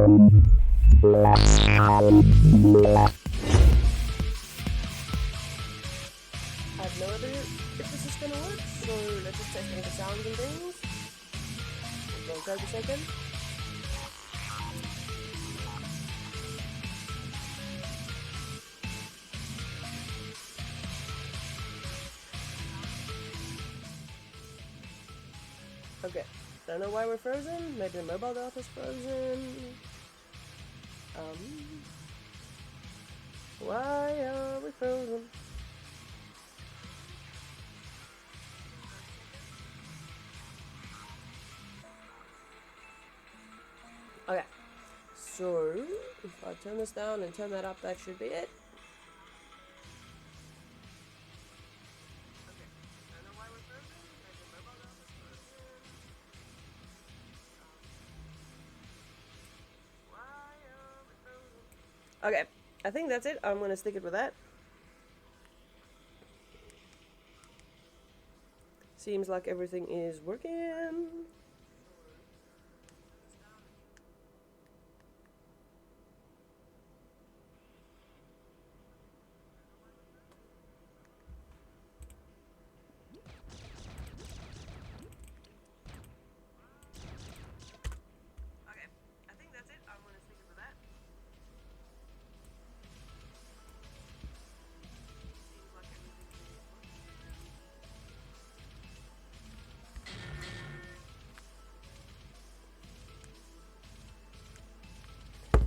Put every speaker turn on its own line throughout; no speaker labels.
have no idea if this is gonna work, so let's just test the sounds and things. It won't take a second. Okay, don't know why we're frozen. Maybe the mobile data's frozen. Why are we frozen? Okay, so if I turn this down and turn that up, that should be it. Okay, I think that's it. I'm gonna stick it with that. Seems like everything is working.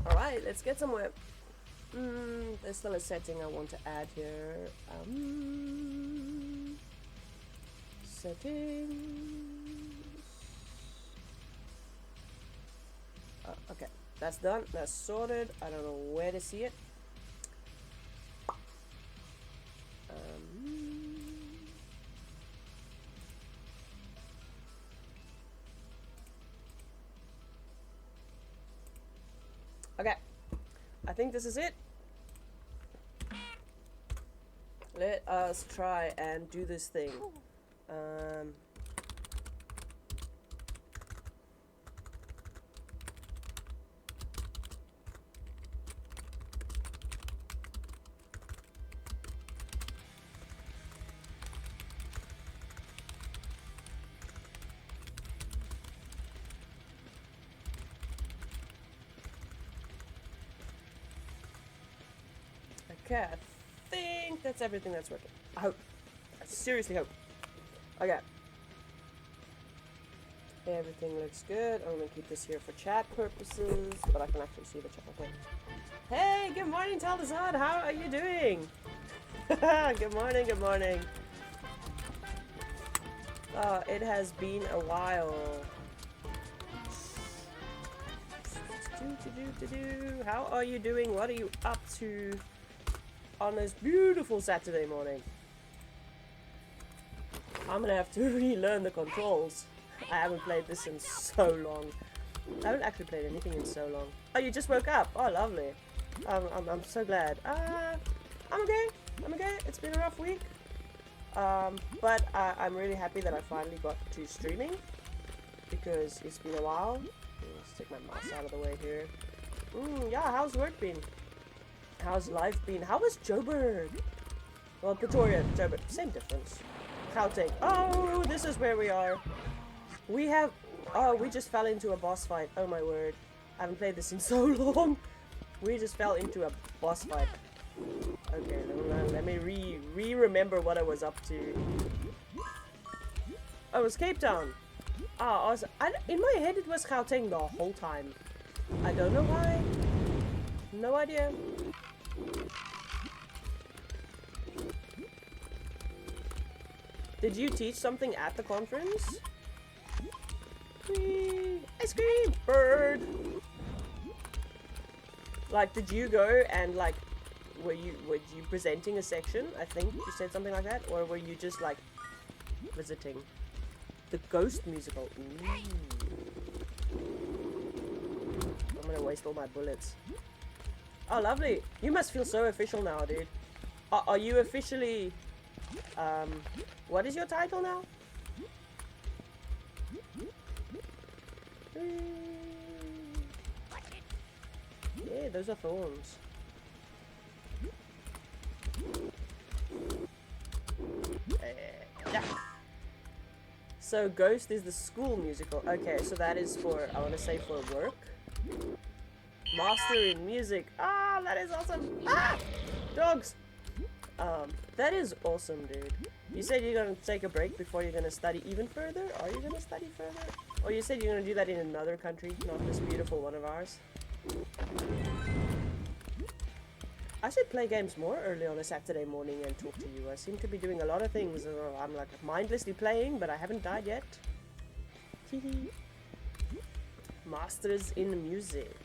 Alright, let's get somewhere. There's still a setting I want to add here. Settings. Okay, that's done. That's sorted. I don't know where to see it. Okay, I think this is it. Let us try and do this thing. Okay, I think that's everything that's working. I hope. I seriously hope. Okay. Everything looks good. I'm gonna keep this here for chat purposes, but I can actually see the chat. Okay. Hey, good morning, Talazad. How are you doing? Good morning, good morning. Oh, it has been a while. How are you doing? What are you up to on this beautiful Saturday morning? I'm gonna have to relearn the controls. I haven't played this in so long. I haven't actually played anything in so long. Oh, you just woke up? Oh, lovely. I'm so glad. I'm okay. I'm okay. It's been a rough week. But I'm really happy that I finally got to streaming, because it's been a while. Let's take my mouse out of the way here. Yeah, how's work been? How's life been? How was Joburg? Well, Pretoria, Joburg, same difference. Gauteng. Oh, this is where we are. We have... Oh, we just fell into a boss fight. Oh my word. I haven't played this in so long. We just fell into a boss fight. Okay, let me remember what I was up to. Oh, it was Cape Town. Ah, awesome. In my head it was Gauteng the whole time. I don't know why. No idea. Did you teach something at the conference? Whee! Ice cream! Bird! Like, did you go and, like, were you presenting a section? I think you said something like that? Or were you just, like, visiting? The Ghost musical. Ooh. I'm gonna waste all my bullets. Oh, lovely. You must feel so official now, dude. Are you officially... what is your title now? Yeah, those are thorns. Yeah. So Ghost is the school musical. Okay, so that is for, I want to say for work. Master in music. Ah, that is awesome. Ah! Dogs! That is awesome, dude. You said you're gonna take a break before you're gonna study even further? Are you gonna study further? Or you said you're gonna do that in another country, not this beautiful one of ours? I should play games more early on a Saturday morning and talk to you. I seem to be doing a lot of things. I'm like mindlessly playing, but I haven't died yet. Masters in music.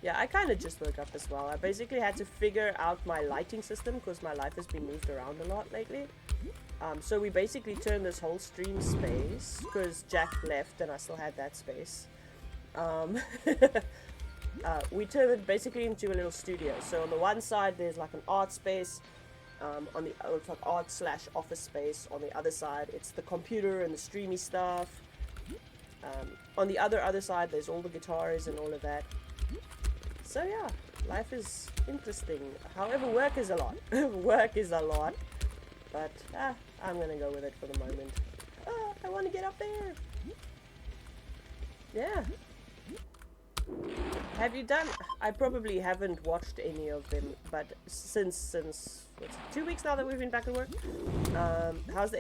Yeah, I kind of just woke up as well. I basically had to figure out my lighting system because my life has been moved around a lot lately. So we basically turned this whole stream space because Jack left and I still had that space. We turned it basically into a little studio. So on the one side there's like an art space. On the it's like art / office space. On the other side it's the computer and the streamy stuff. On the other side there's all the guitars and all of that. So yeah, life is interesting. However, work is a lot. Work is a lot. But I'm gonna go with it for the moment. I want to get up there. Yeah. Have you done? I probably haven't watched any of them, but since what's it, 2 weeks now that we've been back at work. How's the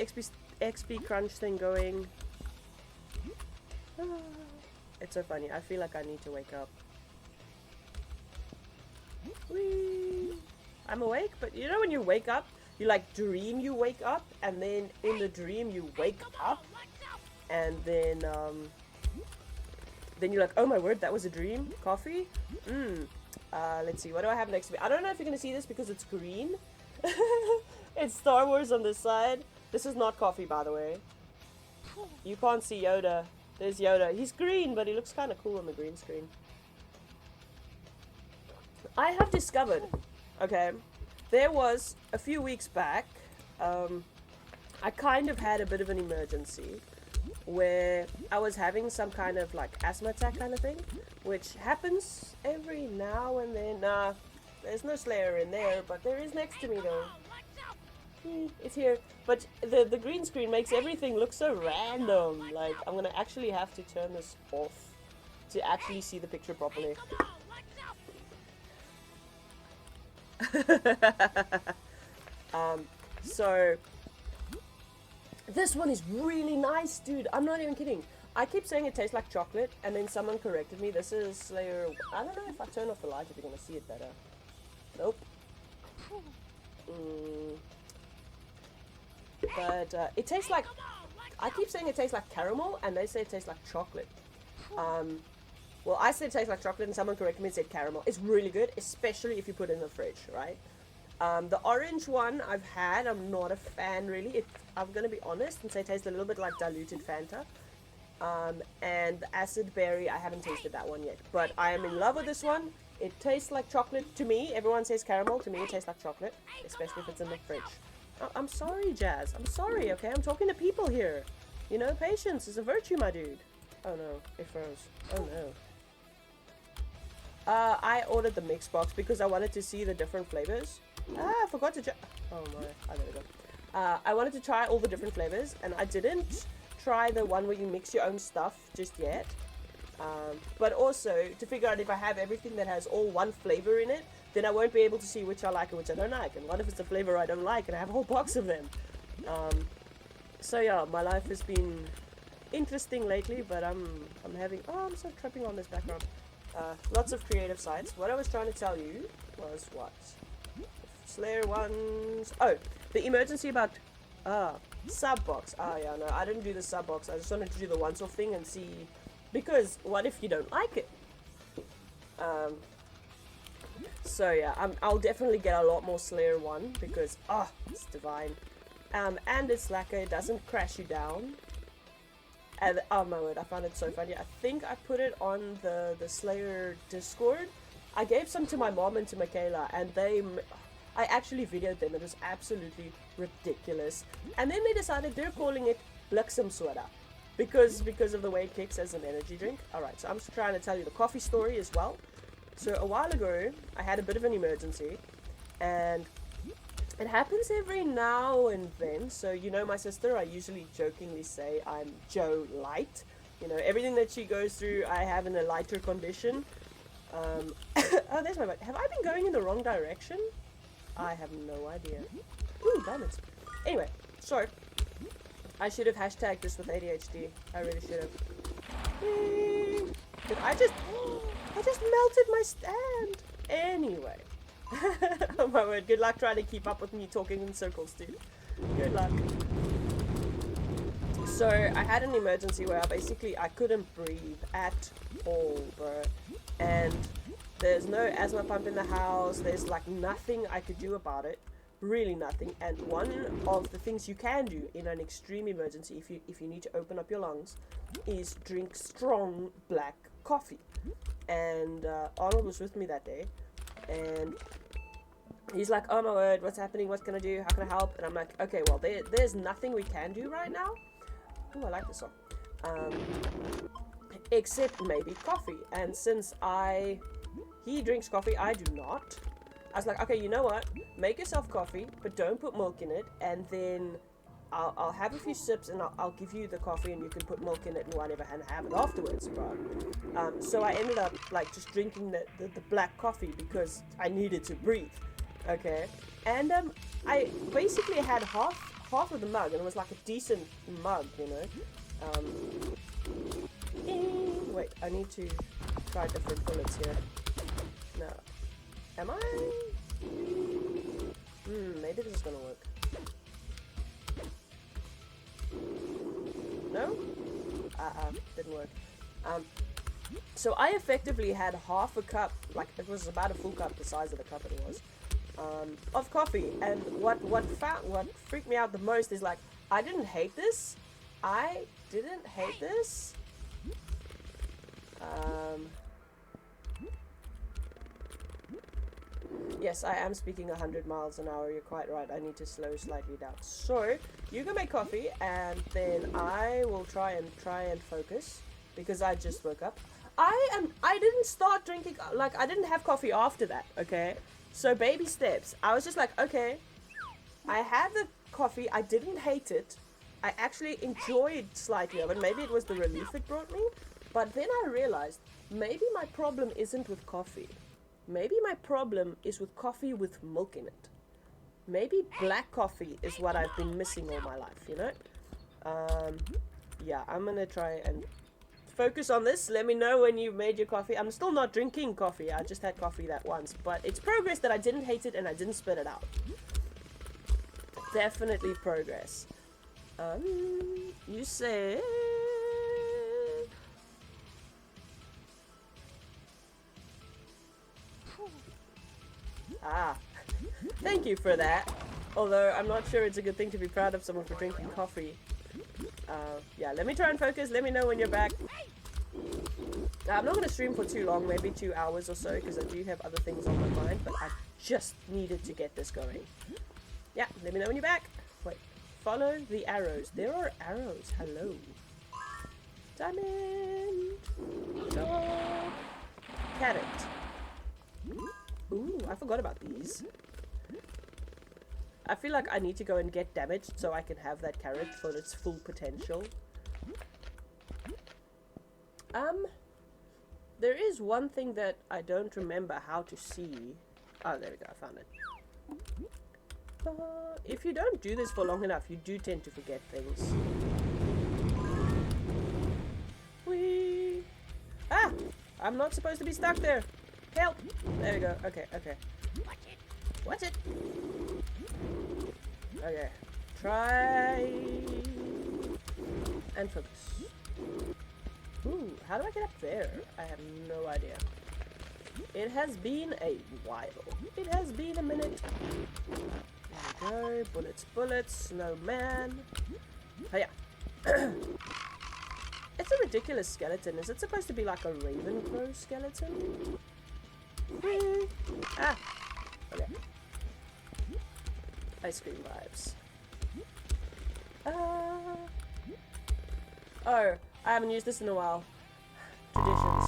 XP crunch thing going? It's so funny. I feel like I need to wake up. Whee! I'm awake, but you know when you wake up, you like dream you wake up, and then in the dream you wake up, and then you're like, oh my word, that was a dream. Coffee? Let's see, what do I have next to me? I don't know if you're gonna see this because it's green. It's Star Wars on this side. This is not coffee, by the way. You can't see Yoda. There's Yoda. He's green, but he looks kind of cool on the green screen. I have discovered, okay, there was a few weeks back, I kind of had a bit of an emergency where I was having some kind of like asthma attack kind of thing, which happens every now and then. There's no Slayer in there, but there is next to me though. It's here, but the green screen makes everything look so random. Like, I'm gonna actually have to turn this off to actually see the picture properly. So this one is really nice, dude. I'm not even kidding. I keep saying it tastes like chocolate, and then someone corrected me. This is Slayer. I don't know if I turn off the light if you're gonna see it better. Nope. But it tastes like. I keep saying it tastes like caramel, and they say it tastes like chocolate. Well, I said it tastes like chocolate, and someone corrected me and said caramel. It's really good, especially if you put it in the fridge, right? The orange one I've had, I'm not a fan really. I'm gonna be honest and say it tastes a little bit like diluted Fanta. And the acid berry, I haven't tasted that one yet, but I am in love with this one. It tastes like chocolate to me. Everyone says caramel. To me, it tastes like chocolate, especially if it's in the fridge. I'm sorry, Jazz. I'm sorry, okay? I'm talking to people here. You know, patience is a virtue, my dude. Oh no, it froze. Oh no. I ordered the mix box because I wanted to see the different flavors. I forgot to oh my, there we go. I wanted to try all the different flavors, and I didn't try the one where you mix your own stuff just yet. But also, to figure out if I have everything that has all one flavor in it, then I won't be able to see which I like and which I don't like. And what if it's a flavor I don't like and I have a whole box of them? So yeah, my life has been interesting lately, but I'm having, I'm so tripping on this background. Lots of creative sites. What I was trying to tell you was what? Slayer ones. Oh, the emergency about sub box. Yeah, no, I didn't do the sub box. I just wanted to do the once off thing and see, because what if you don't like it? So yeah, I'll definitely get a lot more Slayer 1 because it's divine. And it's lacquer, it doesn't crash you down. And oh my word, I found it so funny. I think I put it on the Slayer Discord. I gave some to my mom and to Michaela, and I actually videoed them. It was absolutely ridiculous. And then they decided they're calling it Bliksem Soda. because of the way it kicks as an energy drink. Alright, so I'm just trying to tell you the coffee story as well. So a while ago, I had a bit of an emergency, and it happens every now and then. So, you know, my sister, I usually jokingly say I'm Joe Light. You know, everything that she goes through, I have in a lighter condition. Oh, there's my bike. Have I been going in the wrong direction? I have no idea. Ooh, diamonds. Anyway, so I should have hashtagged this with ADHD. I really should have. But I just melted my stand. Anyway. Oh my word, good luck trying to keep up with me talking in circles, dude. Good luck. So, I had an emergency where I couldn't breathe at all, bro. And there's no asthma pump in the house. There's like nothing I could do about it. Really nothing. And one of the things you can do in an extreme emergency, if you need to open up your lungs, is drink strong black coffee. And Arnold was with me that day, and he's like, oh my word, what's happening? What can I do? How can I help? And I'm like, okay, well, there's nothing we can do right now. Oh, I like this song. Except maybe coffee. And since he drinks coffee, I do not. I was like, okay, you know what? Make yourself coffee, but don't put milk in it. And then I'll have a few sips, and I'll give you the coffee, and you can put milk in it and whatever, and have it afterwards, bro. So I ended up like just drinking the black coffee because I needed to breathe. Okay, and I basically had half of the mug, and it was like a decent mug, you know. Wait, I need to try different bullets here. No, am I? Maybe this is gonna work. No? Didn't work. So I effectively had half a cup, like it was about a full cup, the size of the cup it was, of coffee. And what freaked me out the most is like, I didn't hate this. Yes, I am speaking 100 miles an hour. You're quite right. I need to slow slightly down. So you go make coffee, and then I will try and focus because I just woke up. I didn't start drinking, like I didn't have coffee after that. Okay, so baby steps. I was just like, okay, I had the coffee. I didn't hate it. I actually enjoyed slightly of it. Maybe it was the relief it brought me. But then I realized maybe my problem isn't with coffee. Maybe my problem is with coffee with milk in it. Maybe black coffee is what I've been missing all my life, you know? Yeah, I'm gonna try and focus on this. Let me know when you've made your coffee. I'm still not drinking coffee. I just had coffee that once. But it's progress that I didn't hate it and I didn't spit it out. Definitely progress. You said... Thank you for that. Although I'm not sure it's a good thing to be proud of someone for drinking coffee. Yeah, let me try and focus. Let me know when you're back. I'm not going to stream for too long, maybe 2 hours or so, because I do have other things on my mind, but I just needed to get this going. Yeah, let me know when you're back. Wait, follow the arrows. There are arrows. Hello. Diamond. Dog. Carrot. Ooh, I forgot about these. I feel like I need to go and get damaged so I can have that carrot for its full potential. There is one thing that I don't remember how to see. Oh, there we go, I found it. If you don't do this for long enough, you do tend to forget things. Whee! Ah! I'm not supposed to be stuck there. Help! There we go. Okay, okay. Watch it! Okay. Try... and focus. Ooh, how do I get up there? I have no idea. It has been a while. It has been a minute. There we go. Bullets, bullets. Snowman. Oh yeah. It's a ridiculous skeleton. Is it supposed to be like a Ravencrow skeleton? Ah! Okay. Ice cream vibes. Oh, I haven't used this in a while. Traditions.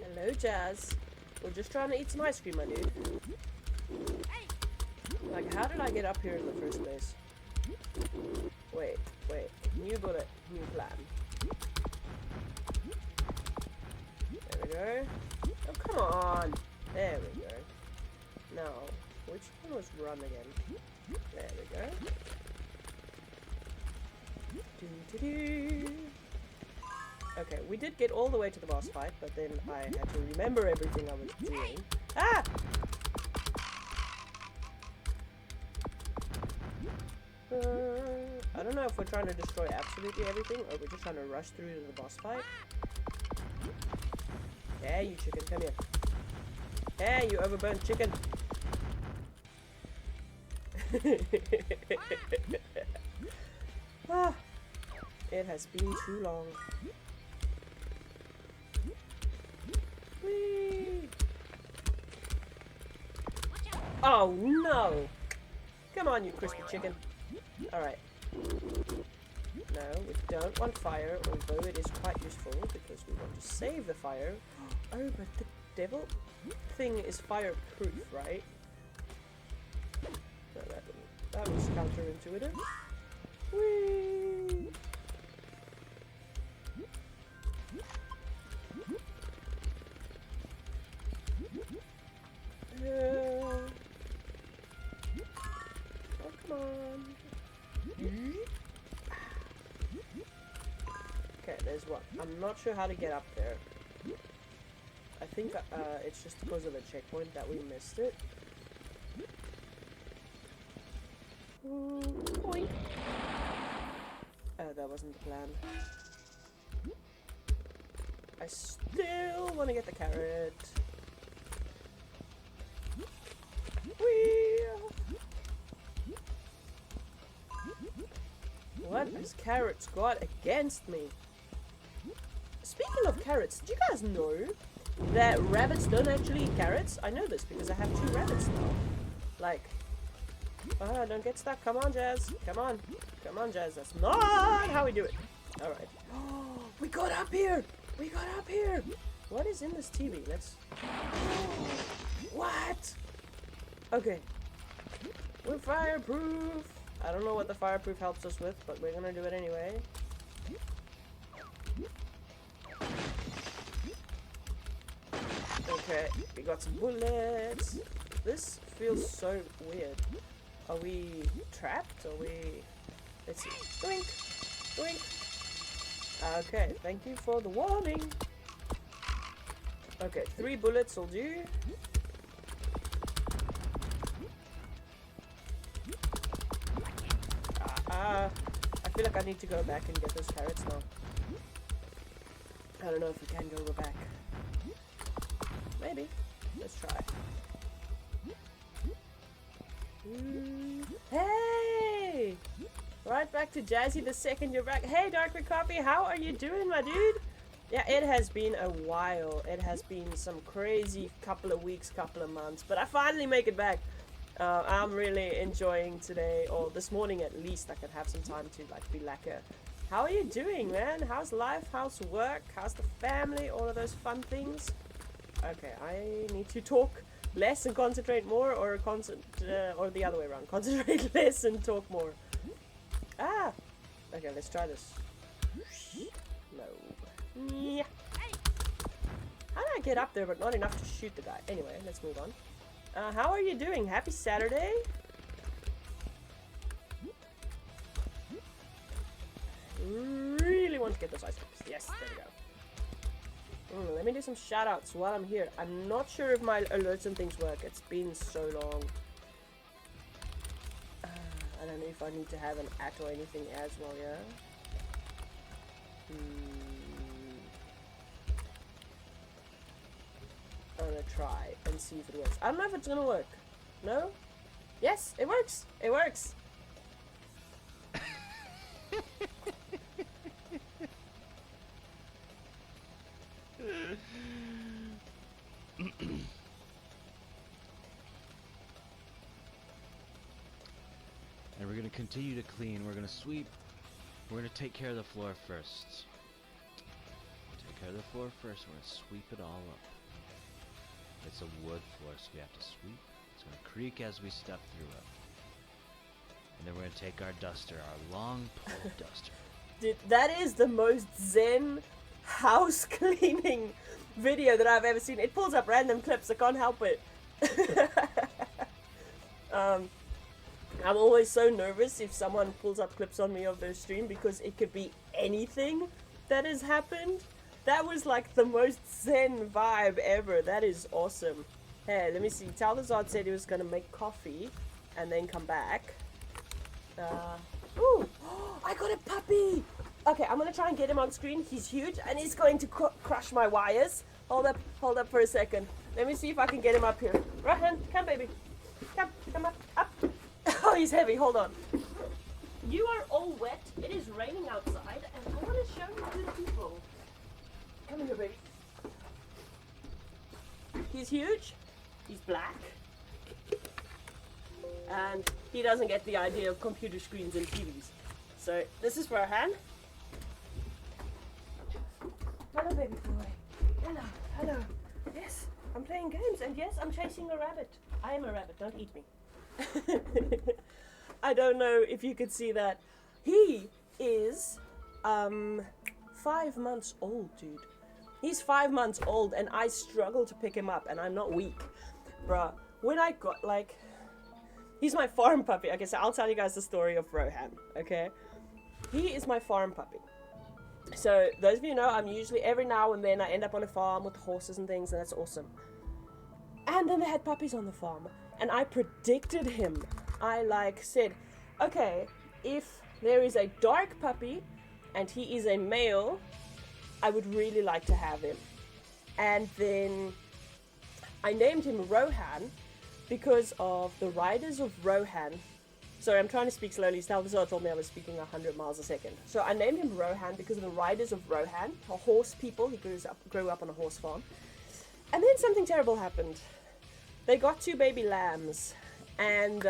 Hello, Jazz. We're just trying to eat some ice cream, my dude. Like, how did I get up here in the first place? Wait. New bullet, new plan. There we go. Oh, come on. There we go. Now, which one was run again? There we go. Okay, we did get all the way to the boss fight, but then I had to remember everything I was doing. Ah! I don't know if we're trying to destroy absolutely everything, or we're just trying to rush through to the boss fight. Yeah, you chicken, come here. Hey, you overburnt chicken. Ah, it has been too long. Whee! Oh no! Come on, you crispy chicken. Alright. No, we don't want fire, although it is quite useful because we want to save the fire. Oh, but the devil thing is fireproof, right? No, that was counterintuitive. Whee! Oh, come on. Okay, there's one. I'm not sure how to get up there. I think it's just because of the checkpoint that we missed it. Boink. Oh, that wasn't the plan. I still want to get the carrot. Whee! What has carrots got against me? Speaking of carrots, did you guys know that rabbits don't actually eat carrots? I know this because I have 2 rabbits now. Like, oh, don't get stuck. Come on, Jazz. Come on. Come on, Jazz. That's not how we do it. Alright. Oh, we got up here. We got up here. What is in this TV? Let's... What? Okay. We're fireproof. I don't know what the fireproof helps us with, but we're gonna do it anyway. Okay, we got some bullets. This feels so weird. Are we trapped? Are we... Let's see. Doink! Doink! Okay, thank you for the warning. Okay, 3 bullets will do. I feel like I need to go back and get those carrots now. I don't know if we can go back. Maybe. Let's try. Hey! Right back to Jazzy the second you're back. Hey, Dark Copy, how are you doing, my dude? Yeah, it has been a while. It has been some crazy couple of weeks, couple of months, but I finally make it back. I'm really enjoying today, or this morning at least. I could have some time to like be lacquer How are you doing, man? How's life? How's work? How's the family? All of those fun things. Okay, I need to talk less and concentrate more, or or the other way around. Concentrate less and talk more. Ah! Okay, let's try this. No. Yeah. How did I get up there but not enough to shoot the guy? Anyway, let's move on. How are you doing? Happy Saturday? Really want to get those ice creams. Yes, there we go. Let me do some shout outs while I'm here. I'm not sure if my alerts and things work. It's been so long. I don't know if I need to have an at or anything as well, yeah? I'm gonna try and see if it works. I don't know if it's gonna work. No? Yes, it works! It works!
And we're gonna continue to clean. We're gonna sweep. We're gonna take care of the floor first. Take care of the floor first. We're gonna sweep it all up. It's a wood floor, so we have to sweep. It's gonna creak as we step through it. And then we're gonna take our duster, our long pole duster.
Dude, that is the most zen house cleaning video that I've ever seen. It pulls up random clips, I can't help it. I'm always so nervous if someone pulls up clips on me of their stream, because it could be anything that has happened. That was like the most zen vibe ever. That is awesome. Hey, let me see. Talazard said he was gonna make coffee and then come back. Ooh, I got a puppy! Okay, I'm gonna try and get him on screen. He's huge and he's going to crush my wires. Hold up for a second. Let me see if I can get him up here. Right hand, come baby. Come up. Oh, he's heavy, hold on. You are all wet. It is raining outside and I want to show you to the people. Come here, baby. He's huge. He's black. And he doesn't get the idea of computer screens and TVs. So this is Rohan. Hello, baby boy. Hello. Yes, I'm playing games, and yes, I'm chasing a rabbit. I am a rabbit. Don't eat me. I don't know if you could see that. He is 5 months old, dude. He's 5 months old, and I struggle to pick him up, and I'm not weak, bruh. When I got he's my farm puppy. Okay, so I'll tell you guys the story of Rohan, okay? He is my farm puppy. So, those of you know, I'm usually, every now and then, I end up on a farm with horses and things, and that's awesome. And then they had puppies on the farm, and I predicted him. I, said, okay, if there is a dark puppy, and he is a male, I would really like to have him. And then I named him Rohan, because of the riders of Rohan. Sorry, I'm trying to speak slowly. Salvazar told me I was speaking 100 miles a second. So I named him Rohan because of the riders of Rohan, a horse people. He grew up on a horse farm. And then something terrible happened. They got 2 baby lambs. And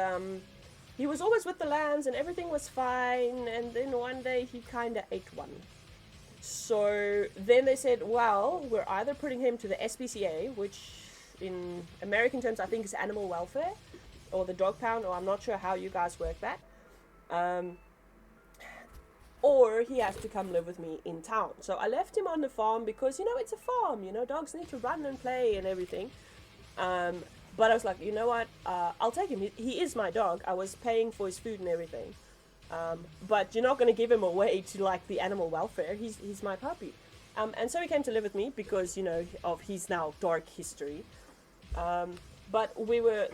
he was always with the lambs and everything was fine. And then one day he kind of ate one. So then they said, well, we're either putting him to the SPCA, which in American terms I think is animal welfare, or the dog pound, or I'm not sure how you guys work that, or he has to come live with me in town. So I left him on the farm because, it's a farm, dogs need to run and play and everything. But I was like, you know what, I'll take him. He is my dog. I was paying for his food and everything. But you're not going to give him away to the animal welfare. He's my puppy. And so he came to live with me because, of his now dark history. But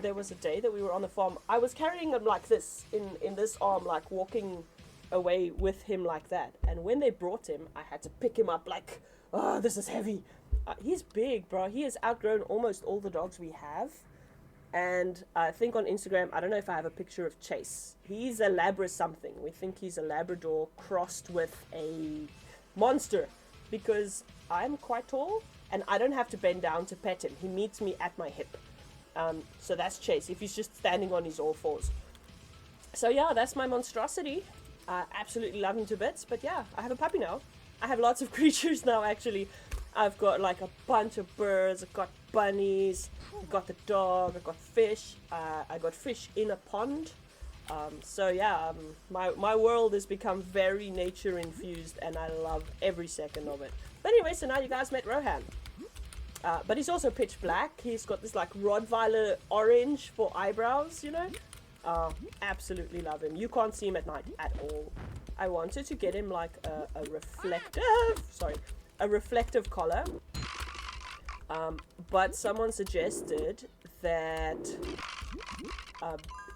there was a day that we were on the farm. I was carrying him like this, in this arm, walking away with him like that. And when they brought him, I had to pick him up oh, this is heavy. He's big, bro. He has outgrown almost all the dogs we have. And I think on Instagram, I don't know if I have a picture of Chase. He's a Labra something. We think he's a Labrador crossed with a monster. Because I'm quite tall, and I don't have to bend down to pet him. He meets me at my hip. So that's Chase, if he's just standing on his all fours. So yeah, that's my monstrosity. I absolutely love him to bits. But yeah, I have a puppy now. I have lots of creatures now, actually. I've got like a bunch of birds. I've got bunnies. I've got the dog. I've got fish. I got fish in a pond. So yeah, my world has become very nature infused, and I love every second of it. But anyway, so now you guys met Rohan. But he's also pitch black. He's got this like Rottweiler orange for eyebrows, you know. Absolutely love him. You can't see him at night at all. I wanted to get him like a reflective collar. But someone suggested that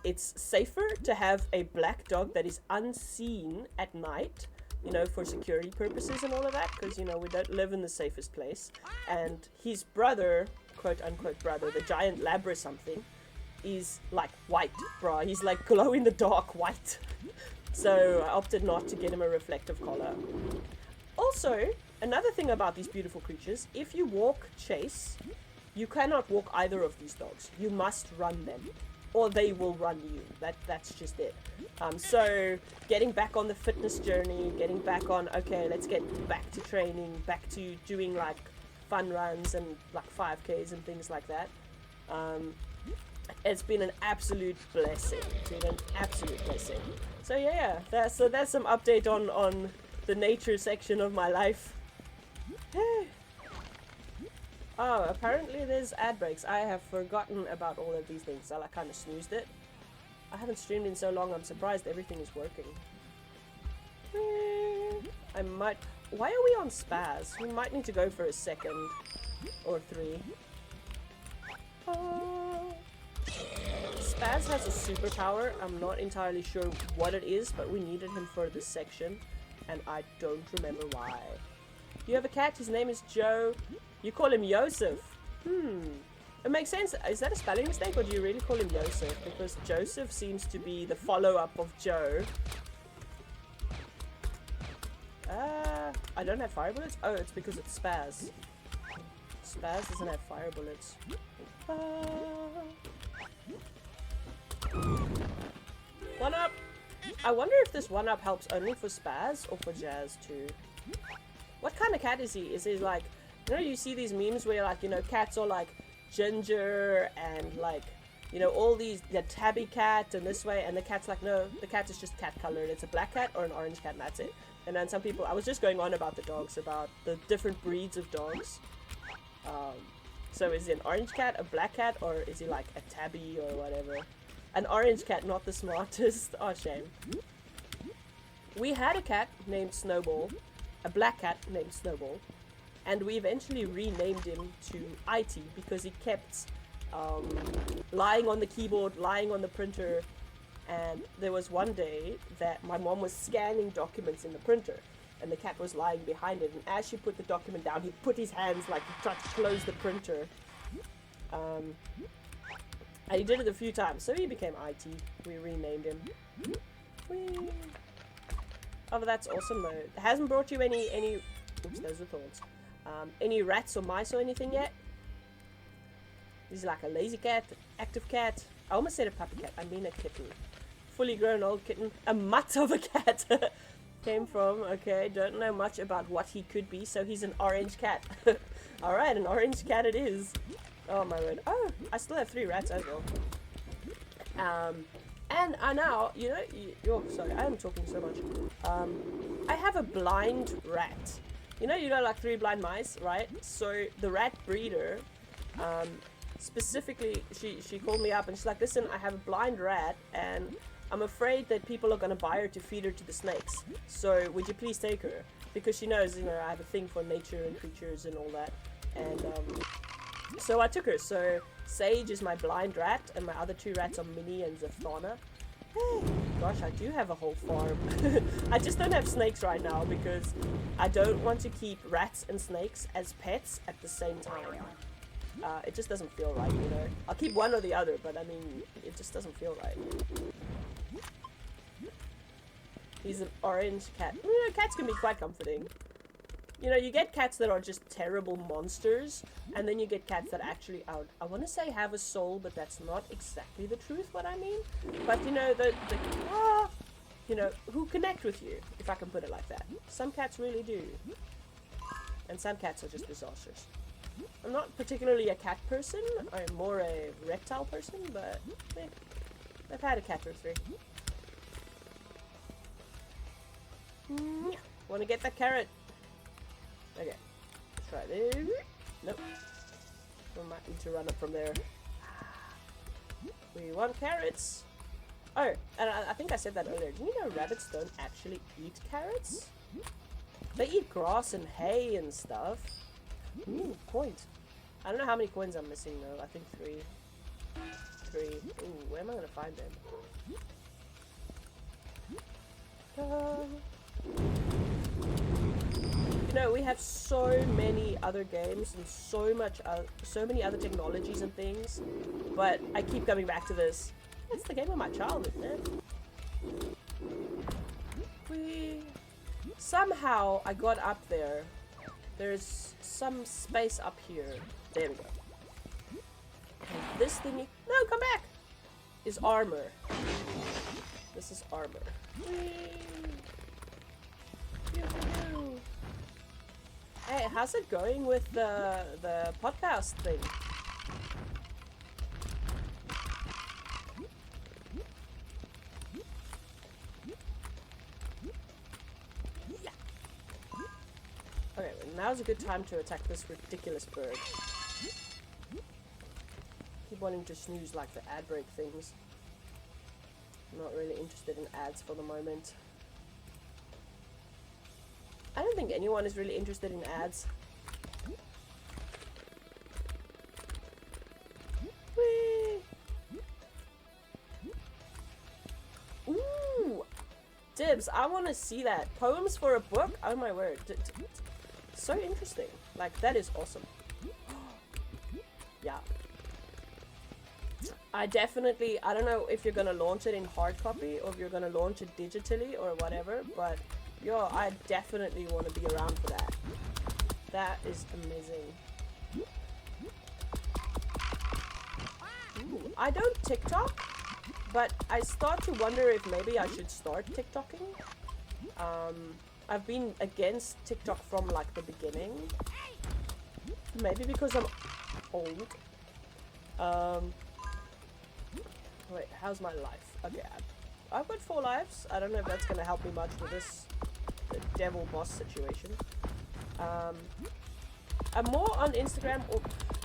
it's safer to have a black dog that is unseen at night, you know, for security purposes and all of that, because, you know, we don't live in the safest place. And his brother, quote unquote brother, the giant lab or something, is like white, bruh. He's like glow in the dark white. So I opted not to get him a reflective collar. Also, another thing about these beautiful creatures, if you walk chase, you cannot walk either of these dogs. You must run them, or they will run you. That's just it. So getting back on the fitness journey, getting back on, okay, let's get back to training, back to doing like fun runs and like 5Ks and things like that. It's been an absolute blessing. So yeah, that's some update on the nature section of my life. Oh, apparently there's ad breaks. I have forgotten about all of these things. I like kind of snoozed it. I haven't streamed in so long, I'm surprised everything is working. I might... Why are we on spaz? We might need to go for a second or 3. Spaz has a superpower. I'm not entirely sure what it is, but we needed him for this section, and I don't remember why. You have a cat, his name is Joe. You call him Yosef. It makes sense. Is that a spelling mistake, or do you really call him Yosef? Because Joseph seems to be the follow-up of Joe. I don't have fire bullets? Oh, it's because it's Spaz. Spaz doesn't have fire bullets. 1-up! I wonder if this 1-up helps only for Spaz or for Jazz too. What kind of cat is he? Is he like... You know, you see these memes where, like, you know, cats are like ginger and like, you know, all these, the tabby cat and this way, and the cat's like, no, the cat is just cat colored. It's a black cat or an orange cat, and that's it. And then some people, I was just going on about the dogs, about the different breeds of dogs. So is he an orange cat, a black cat, or is he like a tabby or whatever? An orange cat, not the smartest. Oh, shame. We had a cat named Snowball, a black cat named Snowball. And we eventually renamed him to IT because he kept lying on the keyboard, lying on the printer. And there was one day that my mom was scanning documents in the printer, and the cat was lying behind it. And as she put the document down, he put his hands like he tried to close the printer. And he did it a few times, so he became IT. We renamed him. Whee. Oh, but that's awesome though. It hasn't brought you any... Oops, those are thorns. Any rats or mice or anything yet? This is like a lazy cat, active cat. I almost said a puppy cat, I mean a kitten. Fully grown old kitten. A mutt of a cat. Came from, okay, don't know much about what he could be, so he's an orange cat. Alright, an orange cat it is. Oh my word. Oh, I still have 3 rats as well. And I now, you know, sorry, I am talking so much. I have a blind rat. You know, like 3 blind mice, right? So the rat breeder, specifically, she called me up and she's like, listen, I have a blind rat and I'm afraid that people are going to buy her to feed her to the snakes. So would you please take her? Because she knows, you know, I have a thing for nature and creatures and all that. And so I took her. So Sage is my blind rat and my other 2 rats are Minnie and Zathana. Gosh, I do have a whole farm. I just don't have snakes right now because I don't want to keep rats and snakes as pets at the same time. It just doesn't feel right, you know. I'll keep one or the other, but I mean, it just doesn't feel right. He's an orange cat. You know, cats can be quite comforting. You know, you get cats that are just terrible monsters, and then you get cats that actually, I want to say have a soul, but that's not exactly the truth, what I mean. But, you know, you know, who connect with you, if I can put it like that. Some cats really do. And some cats are just disastrous. I'm not particularly a cat person, I'm more a reptile person, but I've had a cat or three. Wanna get that carrot? Okay, let's try this. Nope. I might need to run up from there. We want carrots. Oh, and I think I said that earlier. Do you know rabbits don't actually eat carrots? They eat grass and hay and stuff. Ooh, coins. I don't know how many coins I'm missing though. I think 3. 3. Ooh, where am I gonna find them? You know, we have so many other games and so many other technologies and things, but I keep coming back to this. It's the game of my childhood, man. Somehow I got up there. There's some space up here. There we go. And this thingy, no, come back, is armor. This is armor. Hey, how's it going with the podcast thing? Yeah. Okay, well, now's a good time to attack this ridiculous bird. Keep wanting to snooze like the ad break things. I'm not really interested in ads for the moment. I don't think anyone is really interested in ads. Whee! Ooh! Dibs, I want to see that. Poems for a book? Oh my word. So interesting. Like, that is awesome. Yeah. I don't know if you're gonna launch it in hard copy or if you're gonna launch it digitally or whatever, but yo, I definitely want to be around for that. That is amazing. Ooh, I don't TikTok, but I start to wonder if maybe I should start TikToking. I've been against TikTok from like the beginning. Maybe because I'm old. Wait, how's my life? Okay, I've got 4 lives. I don't know if that's gonna help me much with this devil boss situation. I'm more on Instagram, or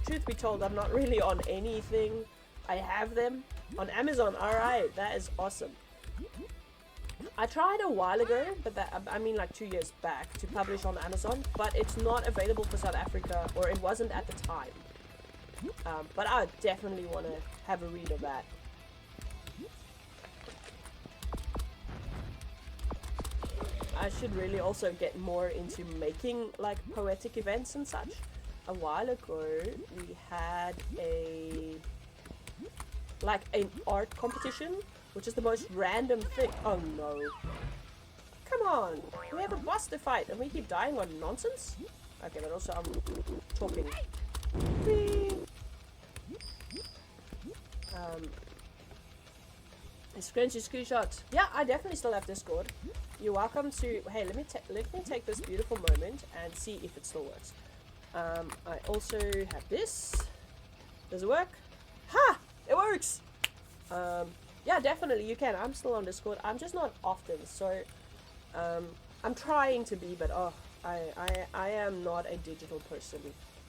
truth be told, I'm not really on anything. I have them on Amazon. Alright, that is awesome. I tried a while ago, but I mean like 2 years back, to publish on Amazon, but it's not available for South Africa, or it wasn't at the time. But I definitely want to have a read of that. I should really also get more into making like poetic events and such. A while ago we had an art competition, which is the most random thing. Oh no. Come on, we have a boss to fight and we keep dying on nonsense? Okay, but also I'm talking. Scrunchy screenshot. Yeah, I definitely still have Discord. You're welcome to. Hey, let me take this beautiful moment and see if it still works. I also have this. Does it work? Ha! It works. Yeah, definitely you can. I'm still on Discord. I'm just not often, so I'm trying to be, but oh, I am not a digital person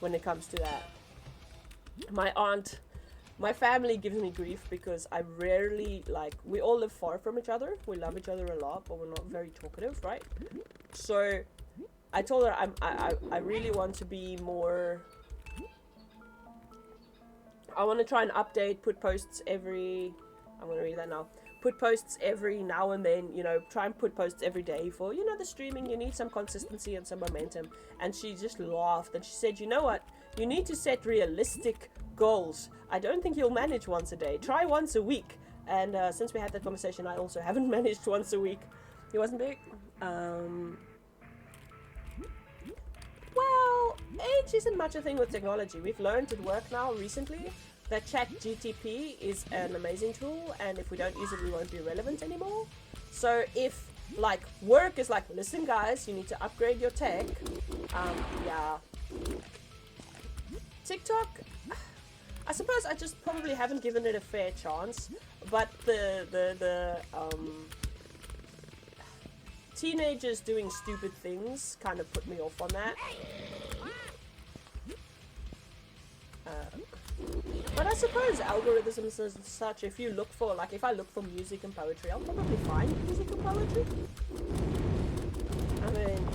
when it comes to that. My family gives me grief because I rarely, like, we all live far from each other. We love each other a lot, but we're not very talkative, right? So I told her I really want to be more. I want to try and update, put posts every. I'm gonna read that now. Put posts every now and then, you know, try and put posts every day for, you know, the streaming. You need some consistency and some momentum. And she just laughed and she said, you know what? You need to set realistic goals. I don't think you'll manage once a day. Try once a week. And since we had that conversation, I also haven't managed once a week. It wasn't big. Well, age isn't much a thing with technology. We've learned at work now recently that ChatGTP is an amazing tool, and if we don't use it, we won't be relevant anymore. So if like work is like, listen guys, you need to upgrade your tech, yeah. TikTok, I suppose I just probably haven't given it a fair chance, but the teenagers doing stupid things kind of put me off on that. But I suppose algorithms and such, if you look for, like, if I look for music and poetry, I'll probably find music and poetry. I mean,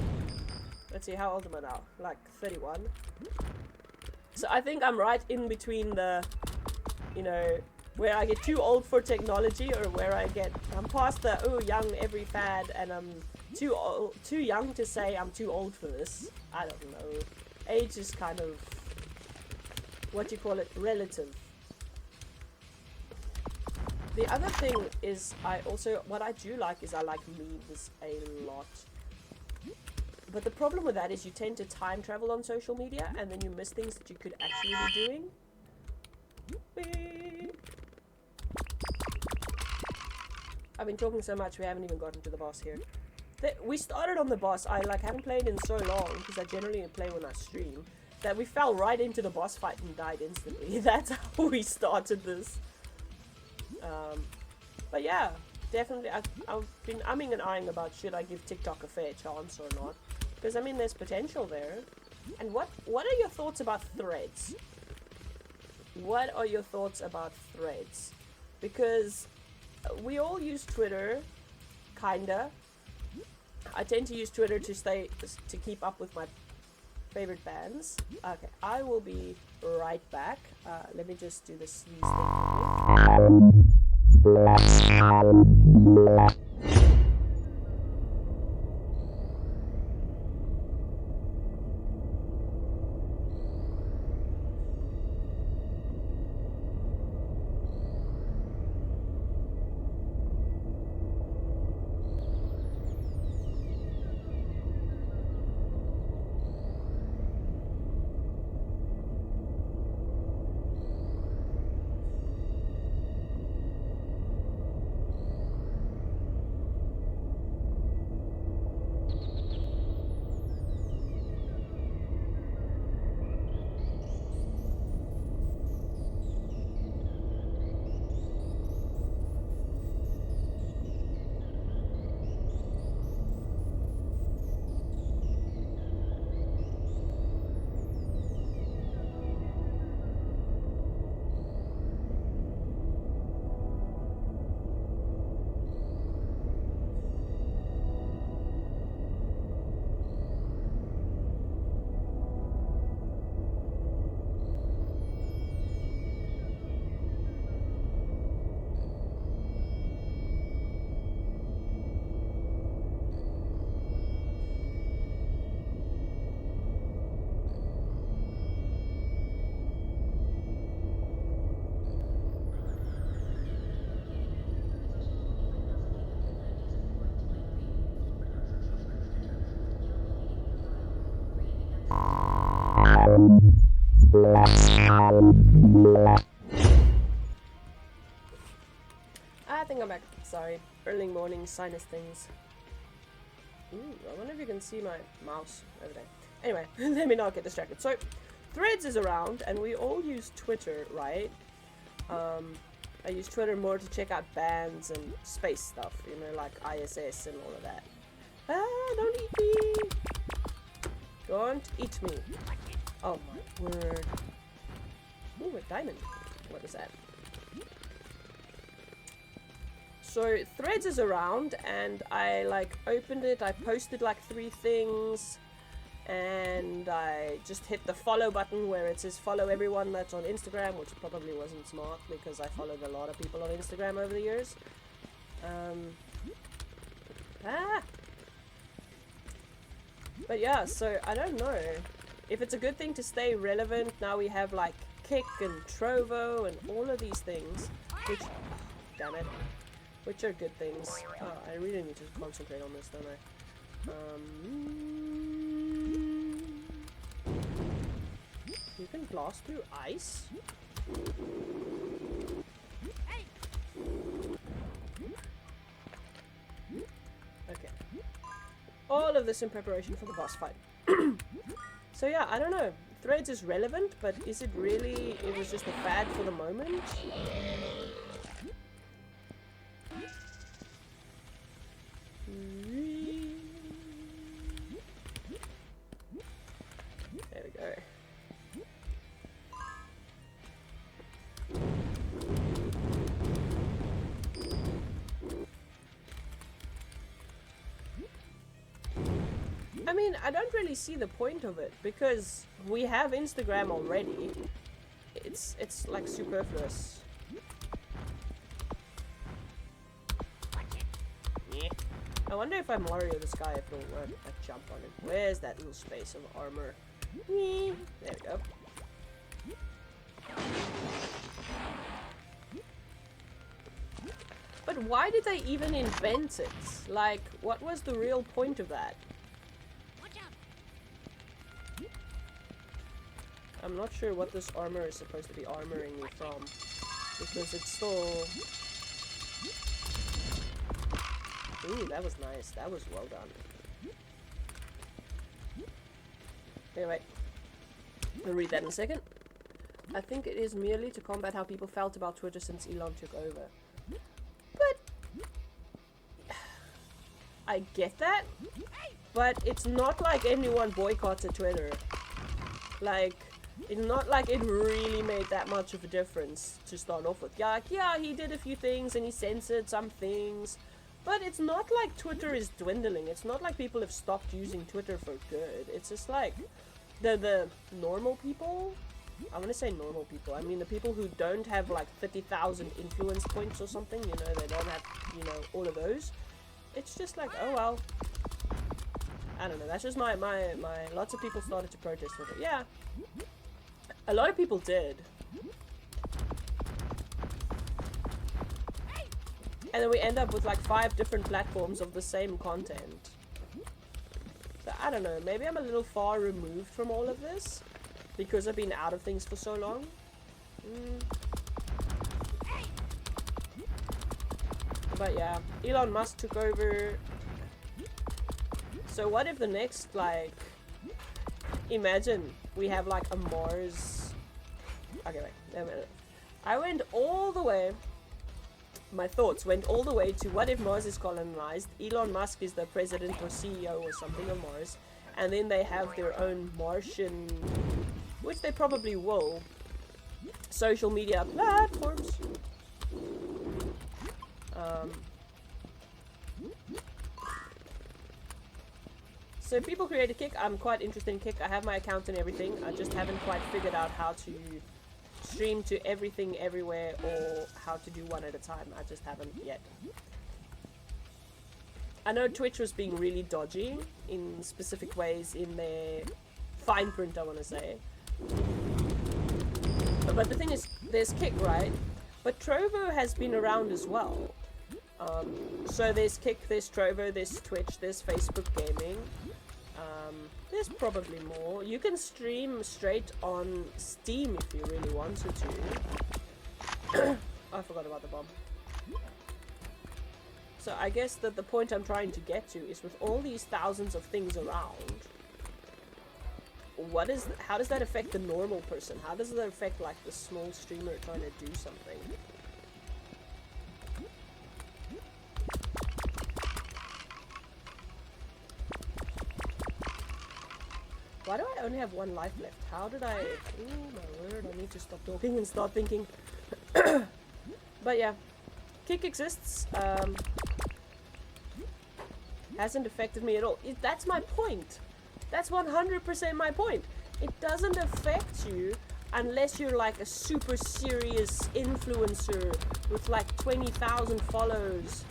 let's see, how old am I now? Like 31. So I think I'm right in between the, you know, where I get too old for technology, or where I'm past the, oh, young every fad, and I'm too young to say I'm too old for this. I don't know. Age is kind of, what do you call it, relative. The other thing is, what I do like is I like memes a lot. But the problem with that is you tend to time travel on social media, and then you miss things that you could actually be doing. Whee! I've been talking so much we haven't even gotten to the boss here. We started on the boss. I haven't played in so long, because I generally play when I stream, that we fell right into the boss fight and died instantly. That's how we started this. But yeah, definitely I've been umming and ahhing about should I give TikTok a fair chance or not. Because, I mean, there's potential there. And what are your thoughts about threads? What are your thoughts about threads? Because we all use Twitter, kinda. I tend to use Twitter to keep up with my favorite bands. Okay, I will be right back. Let me just do this sneeze thing. I think I'm back. Sorry. Early morning sinus things. Ooh, I wonder if you can see my mouse over there. Anyway, let me not get distracted. So, Threads is around, and we all use Twitter, right? I use Twitter more to check out bands and space stuff, you know, like ISS and all of that. Ah, don't eat me! Don't eat me. Oh my word. Ooh, a diamond. What is that? So Threads is around, and I opened it, I posted 3 things, and I just hit the follow button where it says follow everyone that's on Instagram, which probably wasn't smart because I followed a lot of people on Instagram over the years. But yeah, so I don't know if it's a good thing to stay relevant. Now we have Kick and Trovo and all of these things, which, damn it, which are good things. Oh, I really need to concentrate on this, don't I? You can blast through ice? All of this in preparation for the boss fight. So yeah, I don't know. Threads is relevant, but is it really... It was just a fad for the moment? There we go. I mean, I don't really see the point of it because we have Instagram already. It's like superfluous. Yeah. I wonder if I Mario this guy, if it'll work. I jump on him. Where's that little space of armor? There we go. But why did they even invent it? Like, what was the real point of that? I'm not sure what this armor is supposed to be armoring me from, because it's still... Ooh, that was nice. That was well done. Anyway, I'll read that in a second. I think it is merely to combat how people felt about Twitter since Elon took over. But... I get that, but it's not like anyone boycotted Twitter. Like... It's not like it really made that much of a difference to start off with. Yeah, he did a few things and he censored some things. But it's not like Twitter is dwindling. It's not like people have stopped using Twitter for good. It's just like the normal people. I want to say normal people. I mean the people who don't have like 30,000 influence points or something. You know, they don't have, you know, all of those. It's just like, oh well. I don't know. That's just my lots of people started to protest with it. Yeah. A lot of people did. And then we end up with like 5 different platforms of the same content. So I don't know, maybe I'm a little far removed from all of this because I've been out of things for so long. But yeah, Elon Musk took over. So what if the next, like, imagine we have like a Mars... Okay, wait, a minute. I went all the way, my thoughts went all the way to what if Mars is colonized, Elon Musk is the president or CEO or something of Mars, and then they have their own Martian, which they probably will, social media platforms. So people create a Kick. I'm quite interested in Kick. I have my account and everything. I just haven't quite figured out how to stream to everything everywhere or how to do one at a time. I just haven't yet. I know Twitch was being really dodgy in specific ways in their fine print, I want to say. But the thing is, there's Kick, right? But Trovo has been around as well. So there's Kick, there's Trovo, there's Twitch, there's Facebook Gaming. There's probably more. You can stream straight on Steam if you really wanted to. I forgot about the bomb. So I guess that the point I'm trying to get to is with all these thousands of things around, how does that affect the normal person? How does that affect like the small streamer trying to do something? Why do I only have 1 life left? How did I... Oh my word, I need to stop talking and start thinking. But yeah, Kick exists. Hasn't affected me at all. That's my point. That's 100% my point. It doesn't affect you unless you're like a super serious influencer with like 20,000 followers.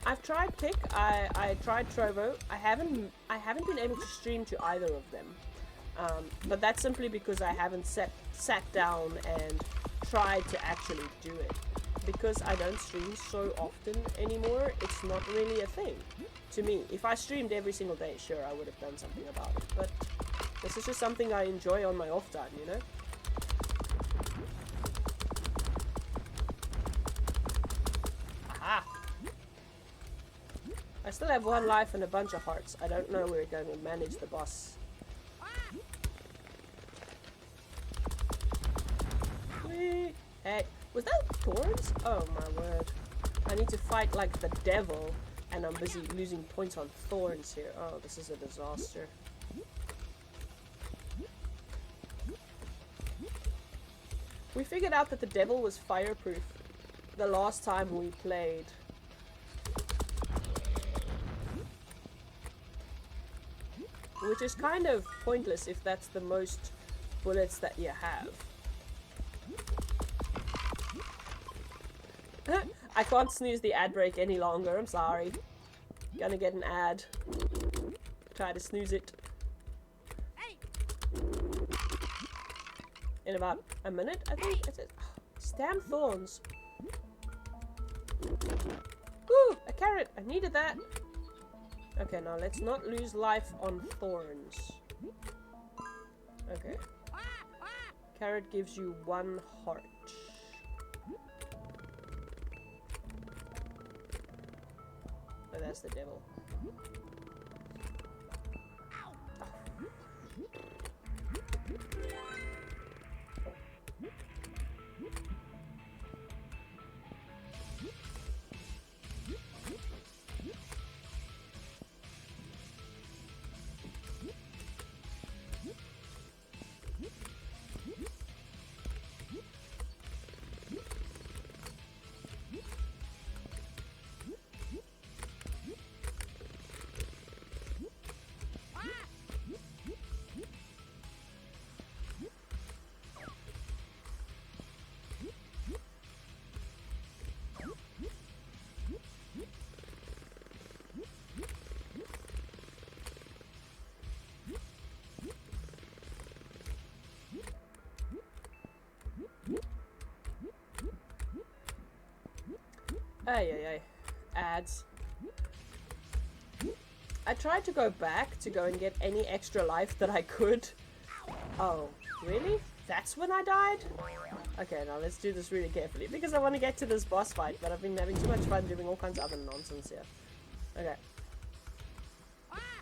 I've tried Kick, I tried Trovo. I haven't been able to stream to either of them. But that's simply because I haven't sat down and tried to actually do it. Because I don't stream so often anymore, it's not really a thing to me. If I streamed every single day, sure, I would have done something about it. But this is just something I enjoy on my off time, you know? I still still have 1 life and a bunch of hearts. I don't know where we're going to manage the boss. Whee! Hey, was that thorns? Oh my word. I need to fight like the devil, and I'm busy losing points on thorns here. Oh, this is a disaster. We figured out that the devil was fireproof the last time we played. Which is kind of pointless if that's the most bullets that you have. I can't snooze the ad break any longer, I'm sorry. Gonna get an ad. Try to snooze it. In about a minute, I think. Damn thorns. Ooh, a carrot. I needed that. Okay, now let's not lose life on thorns. Okay. Carrot gives you 1 heart. Oh, that's the devil. Ay, ay, ay. Ads. I tried to go back to go and get any extra life that I could. Oh, really? That's when I died? Okay, now let's do this really carefully because I want to get to this boss fight, but I've been having too much fun doing all kinds of other nonsense here. Okay.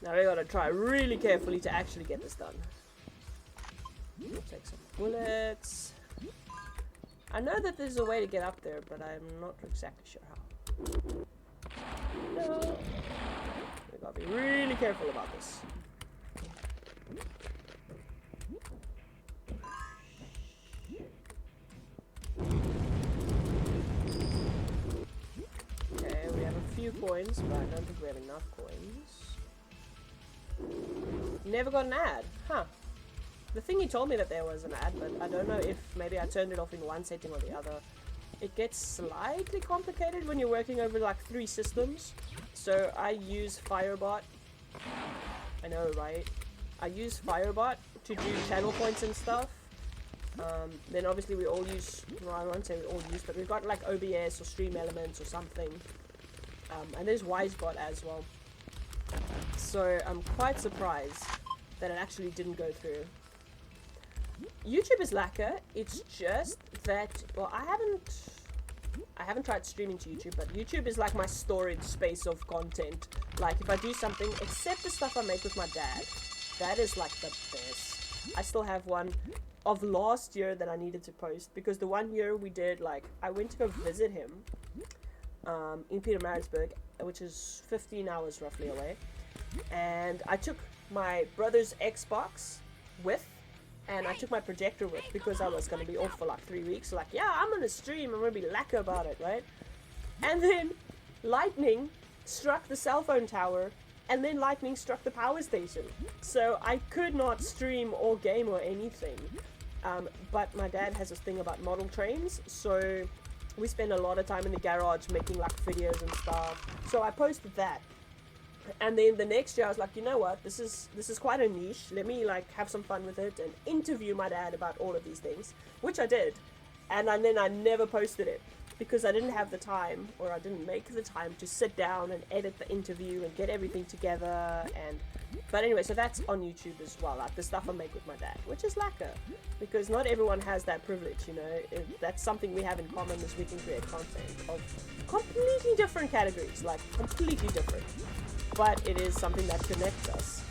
Now we gotta try really carefully to actually get this done. I'll take some bullets. I know that there's a way to get up there, but I'm not exactly sure how. No. We gotta be really careful about this. Okay, we have a few coins, but I don't think we have enough coins. Never got an ad. Huh. The thing he told me that there was an ad, but I don't know if maybe I turned it off in one setting or the other. It gets slightly complicated when you're working over like 3 systems. So I use Firebot. I know, right? I use Firebot to do channel points and stuff. Then obviously we all use, well, I won't say we all use, but we've got like OBS or Stream Elements or something. And there's Wisebot as well. So I'm quite surprised that it actually didn't go through. YouTube is lacquer. It's just that, well, I haven't tried streaming to YouTube, but YouTube is like my storage space of content. Like if I do something, except the stuff I make with my dad, that is like the best. I still have one of last year that I needed to post because the one year we did, like, I went to go visit him in Pietermaritzburg, which is 15 hours roughly away, and I took my brother's Xbox with, and I took my projector with because I was going to be off for like 3 weeks. Like, yeah, I'm going to stream, I'm going to be lacquer about it, right? And then lightning struck the cell phone tower, and then lightning struck the power station. So I could not stream or game or anything. But my dad has this thing about model trains, so we spend a lot of time in the garage making like videos and stuff. So I posted that. And then the next year I was like, you know what, this is quite a niche. Let me like have some fun with it and interview my dad about all of these things, which I did. And then I never posted it because I didn't have the time, or I didn't make the time to sit down and edit the interview and get everything together. But anyway, so that's on YouTube as well, like the stuff I make with my dad, which is lacquer, because not everyone has that privilege, you know. That's something we have in common, is we can create content of completely different categories, like completely different. but it is something that connects us.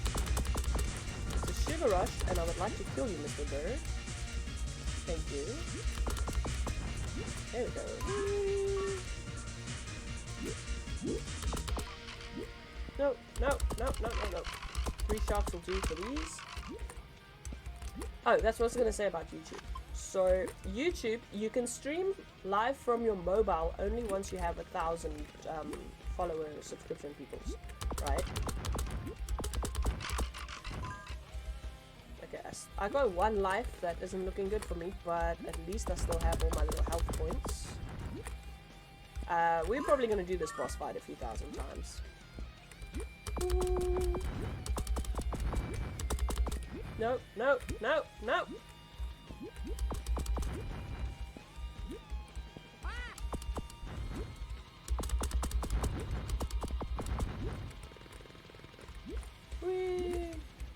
It's a sugar rush, and I would like to kill you, Mr. Bird. Thank you. There we go. No, no, no, no, no, no. 3 shots will do for these. Oh, that's what I was going to say about YouTube. So, YouTube, you can stream live from your mobile only once you have 1,000 follower subscription peoples, right? Okay, I got 1 life. That isn't looking good for me, but at least I still have all my little health points. We're probably going to do this boss fight a few thousand times. No, no, no, no! Whee!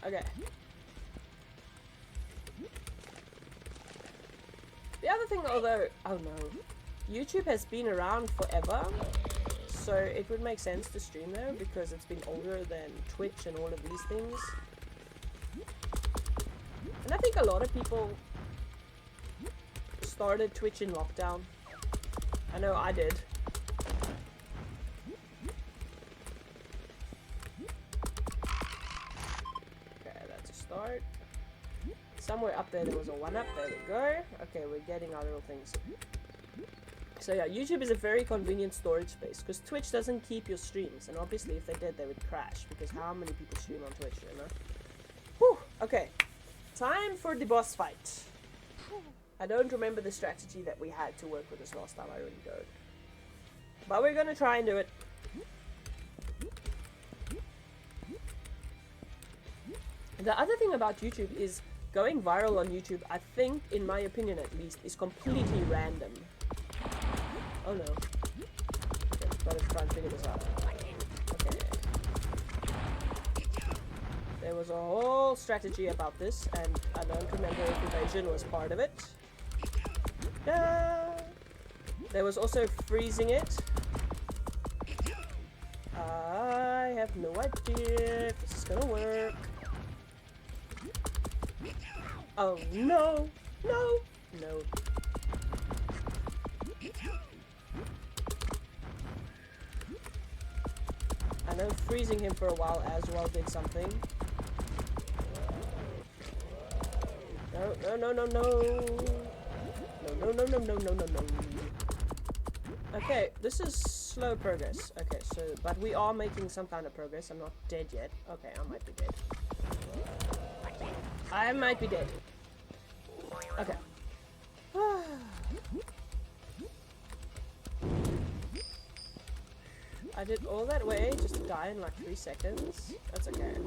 Okay. The other thing, although, oh no, YouTube has been around forever, so it would make sense to stream there because it's been older than Twitch and all of these things. And I think a lot of people started Twitch in lockdown. I know I did. Okay, that's a start. Somewhere up there was a 1-up. There we go. Okay, we're getting our little things. So yeah, YouTube is a very convenient storage space because Twitch doesn't keep your streams, and obviously if they did, they would crash because how many people stream on Twitch, you know? Whew, okay. Time for the boss fight. I don't remember the strategy that we had to work with this last time, I really don't. But we're gonna try and do it. The other thing about YouTube is going viral on YouTube, I think, in my opinion at least, is completely random. Oh no. Okay, gotta try and figure this out. Okay. There was a whole strategy about this, and I don't remember if evasion was part of it. There was also freezing it. I have no idea if this is gonna work. Oh no! No! No. I know freezing him for a while as well did something. No, no, no, no, no. No, no, no, no, no, no, no, no. Okay, this is slow progress. Okay, so, but we are making some kind of progress. I'm not dead yet. Okay, I might be dead. I might be dead. Okay. I did all that way just to die in like 3 seconds. That's okay.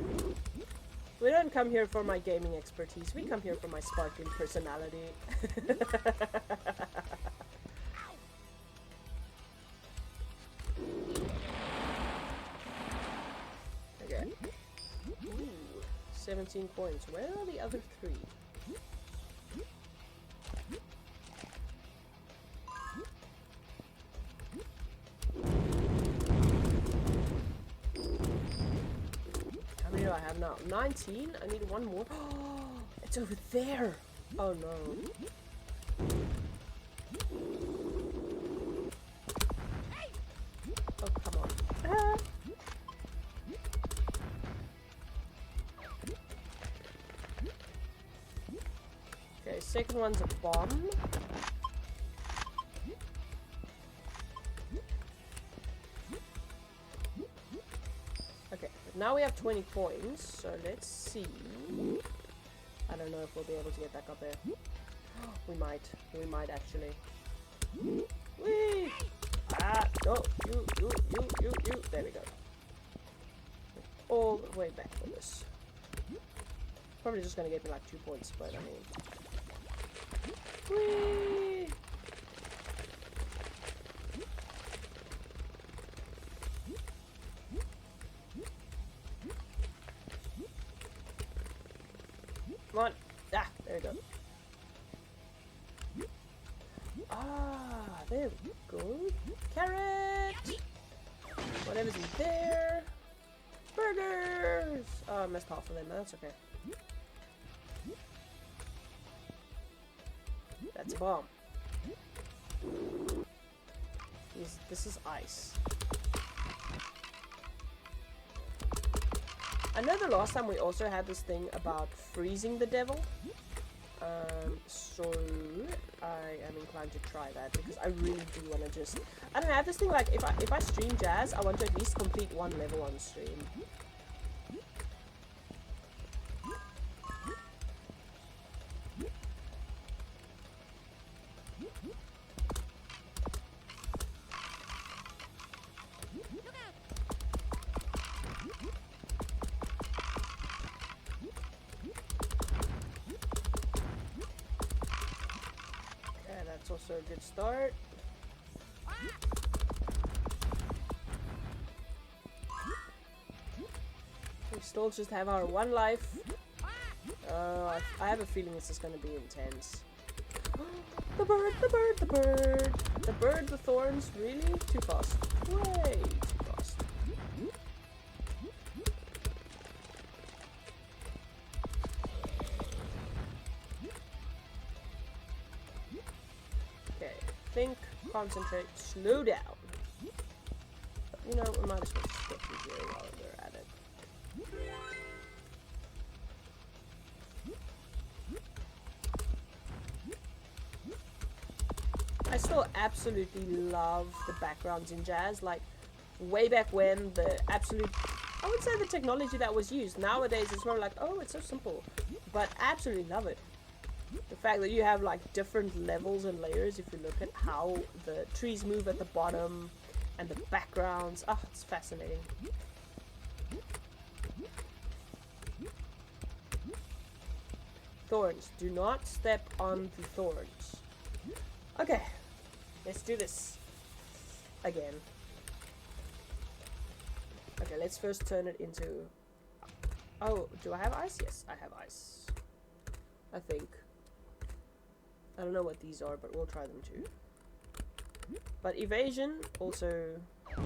We don't come here for my gaming expertise. We come here for my sparkling personality. Okay. Ooh, 17 points. Where are the other 3? How many do I have now? 19? I need 1 more. Oh, it's over there. Oh no. Oh, come on. Ah. Okay, second one's a bomb. Okay, now we have 20 points, so let's see. I don't know if we'll be able to get back up there. We might actually. Whee! Ah, no, you, there we go. All the way back for this. Probably just gonna get me like 2 points, but I mean. Whee! Come on. Ah, there we go. Ah, there we go. Carrot! Whatever's in there. Burgers! Oh, I missed half of them, but that's okay. That's a bomb. This is ice. I know the last time we also had this thing about freezing the devil. So I am inclined to try that because I really do want to just... I don't know, I have this thing like if I stream jazz, I want to at least complete one level on stream. Also a good start. We still just have our one life. I have a feeling this is going to be intense. The bird, the bird, the bird. The bird, the thorns, really? Too fast. Way too fast. Think, concentrate, slow down. But, you know, we might as well just get through here while we're at it. I still absolutely love the backgrounds in jazz. Like, way back when, the absolute... I would say the technology that was used. Nowadays, it's more like, oh, it's so simple. But absolutely love it. The fact that you have like different levels and layers, if you look at how the trees move at the bottom and the backgrounds. Oh, it's fascinating. Thorns. Do not step on the thorns. Okay. Let's do this. Again. Okay, let's first turn it into... Oh, do I have ice? Yes, I have ice. I think. I don't know what these are, but we'll try them too. But evasion also... Oh,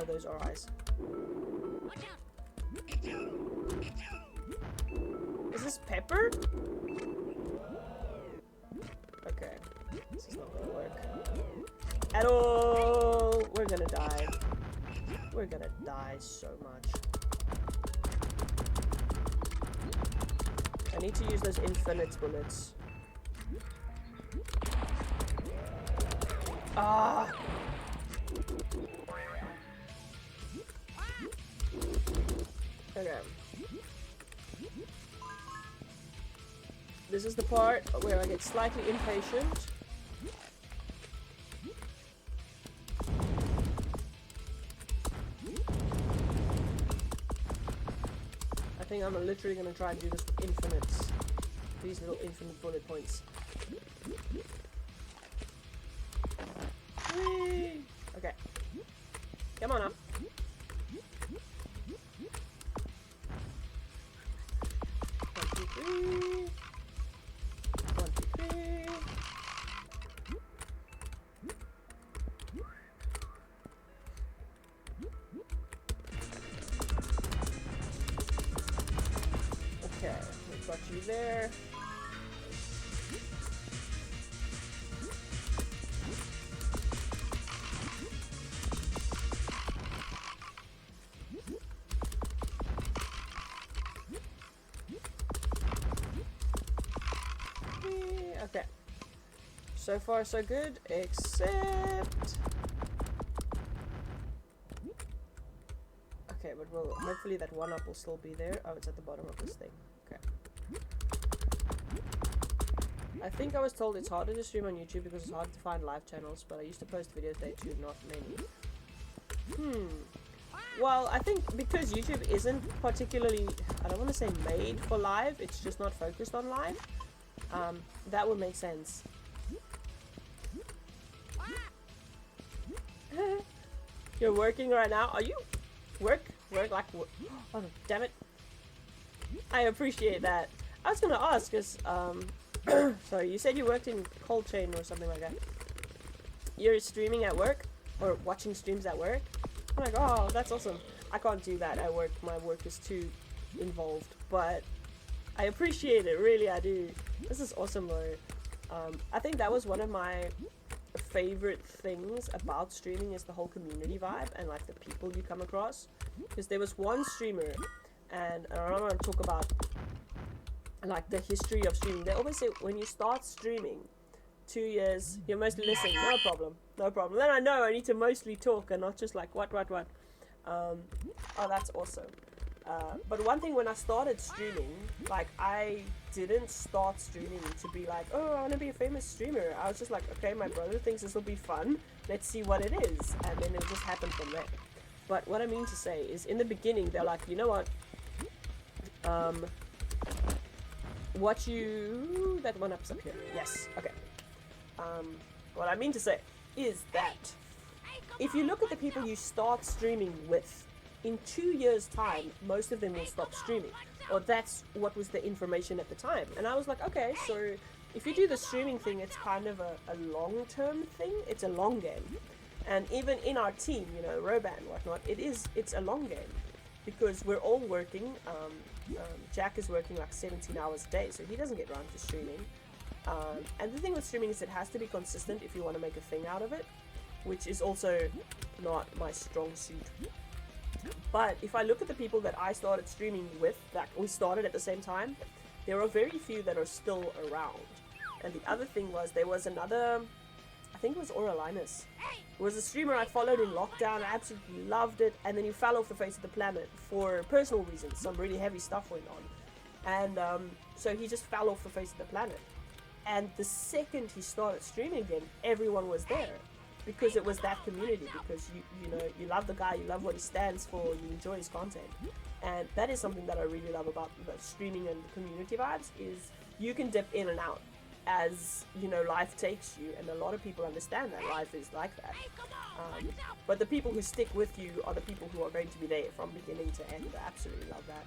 those are ice. Is this pepper? Okay. This is not gonna work. At all! We're gonna die. We're gonna die so much. I need to use those infinite bullets. Ah! Okay. This is the part where I get slightly impatient. I think I'm literally going to try and do this with infinites. These little infinite bullet points. Whee! Okay. Come on up. 1, 2, 3. 1, 2, 3. Okay, we've got you there. Okay. So far so good, except... Okay, but we'll hopefully that one up will still be there. Oh, it's at the bottom of this thing. Okay. I think I was told it's harder to stream on YouTube because it's hard to find live channels, but I used to post videos there too, not many. Well, I think because YouTube isn't particularly, I don't want to say made for live, it's just not focused on live. That would make sense. You're working right now? Are you? Work like oh, damn it. I appreciate that. I was gonna ask, cause, sorry, you said you worked in cold chain or something like that. You're streaming at work? Or watching streams at work? I'm like, oh, that's awesome. I can't do that at work. My work is too involved, but I appreciate it. Really, I do. This is awesome, though. I think that was one of my favorite things about streaming is the whole community vibe and like the people you come across. Because there was one streamer, and I don't want to talk about like the history of streaming. They always say when you start streaming, 2 years, you're mostly listening. No problem, no problem. Then I know I need to mostly talk and not just like what. Oh, that's awesome. But one thing, when I started streaming, like I didn't start streaming to be like, oh, I want to be a famous streamer. I was just like, okay, my brother thinks this will be fun. Let's see what it is, and then it just happened from there. But what I mean to say is, in the beginning, they're like, you know what? That one up's up here. Yes. Okay. What I mean to say is that if you look at the people you start streaming with, in 2 years' time, most of them will stop streaming. Or that's what was the information at the time. And I was like, okay, so if you do the streaming thing, it's kind of a long-term thing. It's a long game. And even in our team, you know, Roban and whatnot, it's a long game. Because we're all working. Jack is working like 17 hours a day, so he doesn't get around to streaming. And the thing with streaming is it has to be consistent if you want to make a thing out of it, which is also not my strong suit. But if I look at the people that I started streaming with, that we started at the same time, there are very few that are still around. And the other thing was, there was another, I think it was Auralinus. It was a streamer I followed in lockdown. I absolutely loved it, and then he fell off the face of the planet for personal reasons. Some really heavy stuff went on, and so he just fell off the face of the planet. And the second he started streaming again, everyone was there, because it was that community. Because you know, you love the guy, you love what he stands for, you enjoy his content, and that is something that I really love about the streaming and the community vibes. Is you can dip in and out as, you know, life takes you, and a lot of people understand that life is like that. But the people who stick with you are the people who are going to be there from beginning to end. I absolutely love that.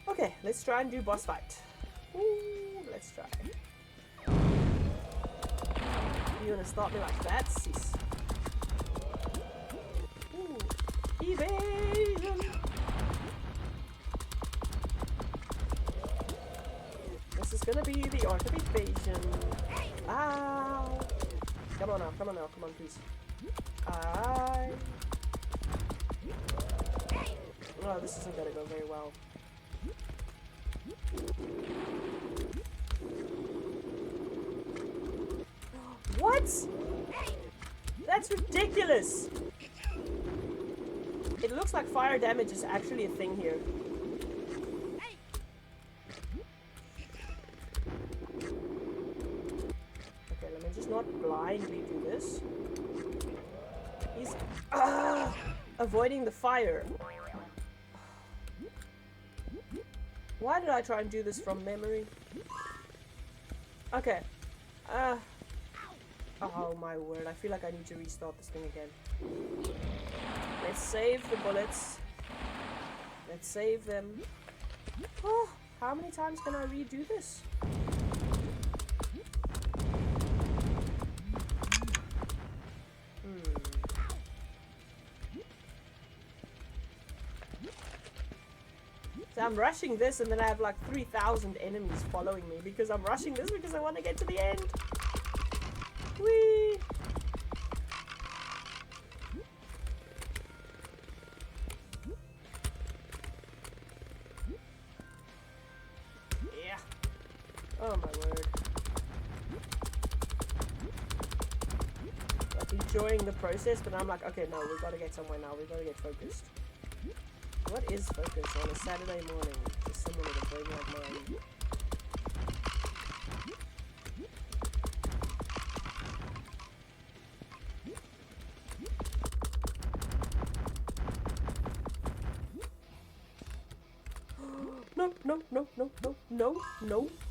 Okay, let's try and do boss fight. Ooh, let's try. You gonna start me like that, sis? Ooh, evasion! This is gonna be the art of evasion. Ow! Come on now, come on now, come on, please. Oh, this isn't gonna go very well. What? That's ridiculous! It looks like fire damage is actually a thing here. Okay, let me just not blindly do this. He's avoiding the fire. Why did I try and do this from memory? Okay. Oh my word, I feel like I need to restart this thing again. Let's save the bullets. Let's save them. Oh, how many times can I redo this? So I'm rushing this, and then I have like 3,000 enemies following me because I'm rushing this because I want to get to the end. Whee! Yeah. Oh my word. Like enjoying the process, but I'm like, okay, no, we've got to get somewhere now. We've got to get focused. What is focus on a Saturday morning? Just someone with a brain like mine.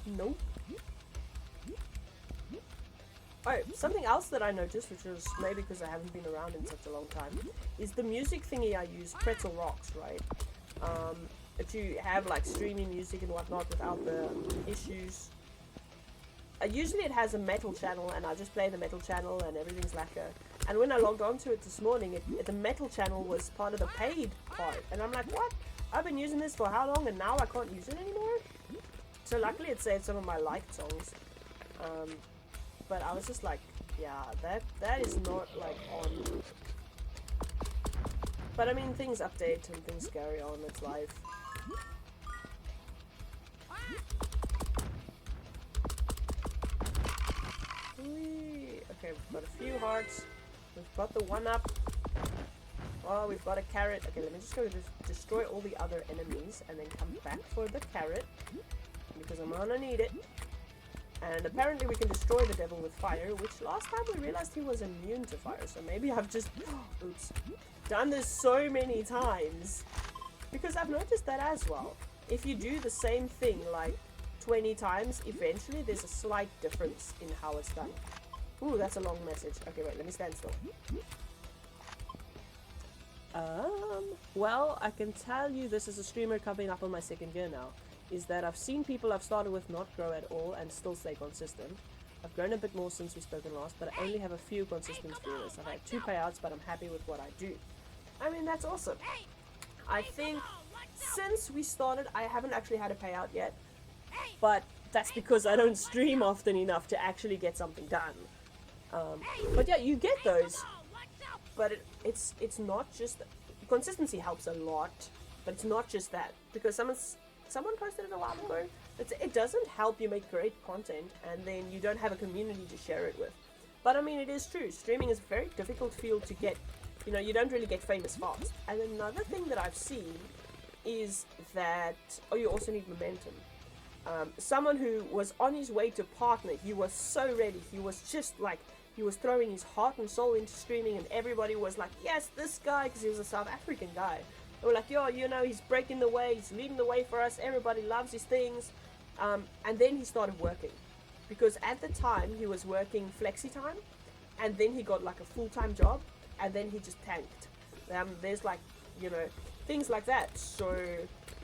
No. Alright, something else that I noticed, which was maybe because I haven't been around in such a long time, is the music thingy I use, Pretzel Rocks, right? If you have like streaming music and whatnot without the issues. Usually it has a metal channel, and I just play the metal channel and everything's like And when I logged onto it this morning, the metal channel was part of the paid part. And I'm like, what? I've been using this for how long and now I can't use it anymore? So luckily it saved some of my liked songs. But I was just like, yeah, that is not like on. But I mean, things update and things carry on, it's life. Whee. Okay, we've got a few hearts. We've got the 1-up. Oh, we've got a carrot. Okay, let me just go destroy all the other enemies and then come back for the carrot. Because I'm gonna need it. And apparently we can destroy the devil with fire, which last time we realized he was immune to fire. So maybe I've just, oops, done this so many times. Because I've noticed that as well. If you do the same thing like 20 times, eventually there's a slight difference in how it's done. Ooh, that's a long message. Okay, wait, let me stand still. Well, I can tell you this is a streamer coming up on my 2nd year now. Is that I've seen people I've started with not grow at all and still stay consistent. I've grown a bit more since we spoken last, but I only have a few consistent viewers. I've had 2 payouts, but I'm happy with what I do. I mean, that's awesome. I think since we started, I haven't actually had a payout yet, but that's because I don't stream often enough to actually get something done. But yeah, you get those, but it's not just, consistency helps a lot, but it's not just that, because someone posted it a while ago. It doesn't help you make great content and then you don't have a community to share it with. But I mean, it is true. Streaming is a very difficult field to get. You know, you don't really get famous fast. And another thing that I've seen is that, oh, you also need momentum. Someone who was on his way to partner, he was so ready. He was just like, he was throwing his heart and soul into streaming and everybody was like, yes, this guy, because he was a South African guy. They were like, yo, you know, he's breaking the way, he's leading the way for us, everybody loves his things. And then he started working. Because at the time, he was working flexi time, and then he got like a full-time job, and then he just tanked. There's like, you know, things like that. So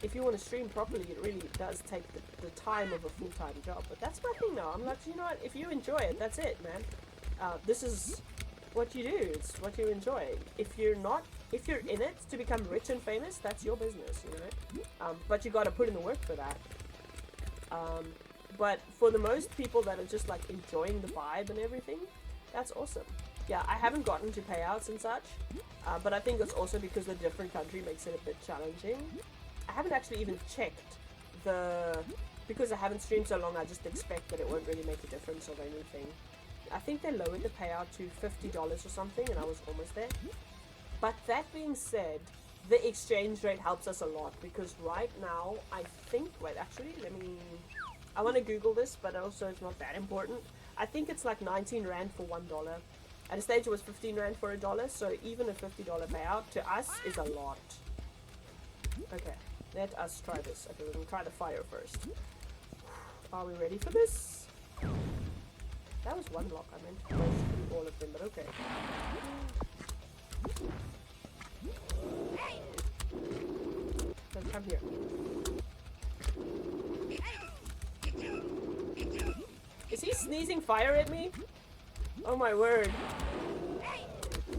if you want to stream properly, it really does take the time of a full-time job. But that's my thing now. I'm like, you know what, if you enjoy it, that's it, man. This is what you do, it's what you enjoy. If you're in it to become rich and famous, that's your business, you know. But you gotta put in the work for that. But for the most people that are just like enjoying the vibe and everything, that's awesome. Yeah, I haven't gotten to payouts and such, but I think it's also because the different country makes it a bit challenging. I haven't actually even checked because I haven't streamed so long, I just expect that it won't really make a difference of anything. I think they lowered the payout to $50 or something, and I was almost there. But that being said, the exchange rate helps us a lot, because right now, I think, wait, actually, I want to Google this, but also it's not that important. I think it's like 19 Rand for $1. At a stage it was 15 Rand for $1, so even a $50 payout to us is a lot. Okay, let us try this. Okay, we're going to try the fire first. Are we ready for this? That was one block, I meant. All of them, but okay. Then come here. Is he sneezing fire at me? Oh my word.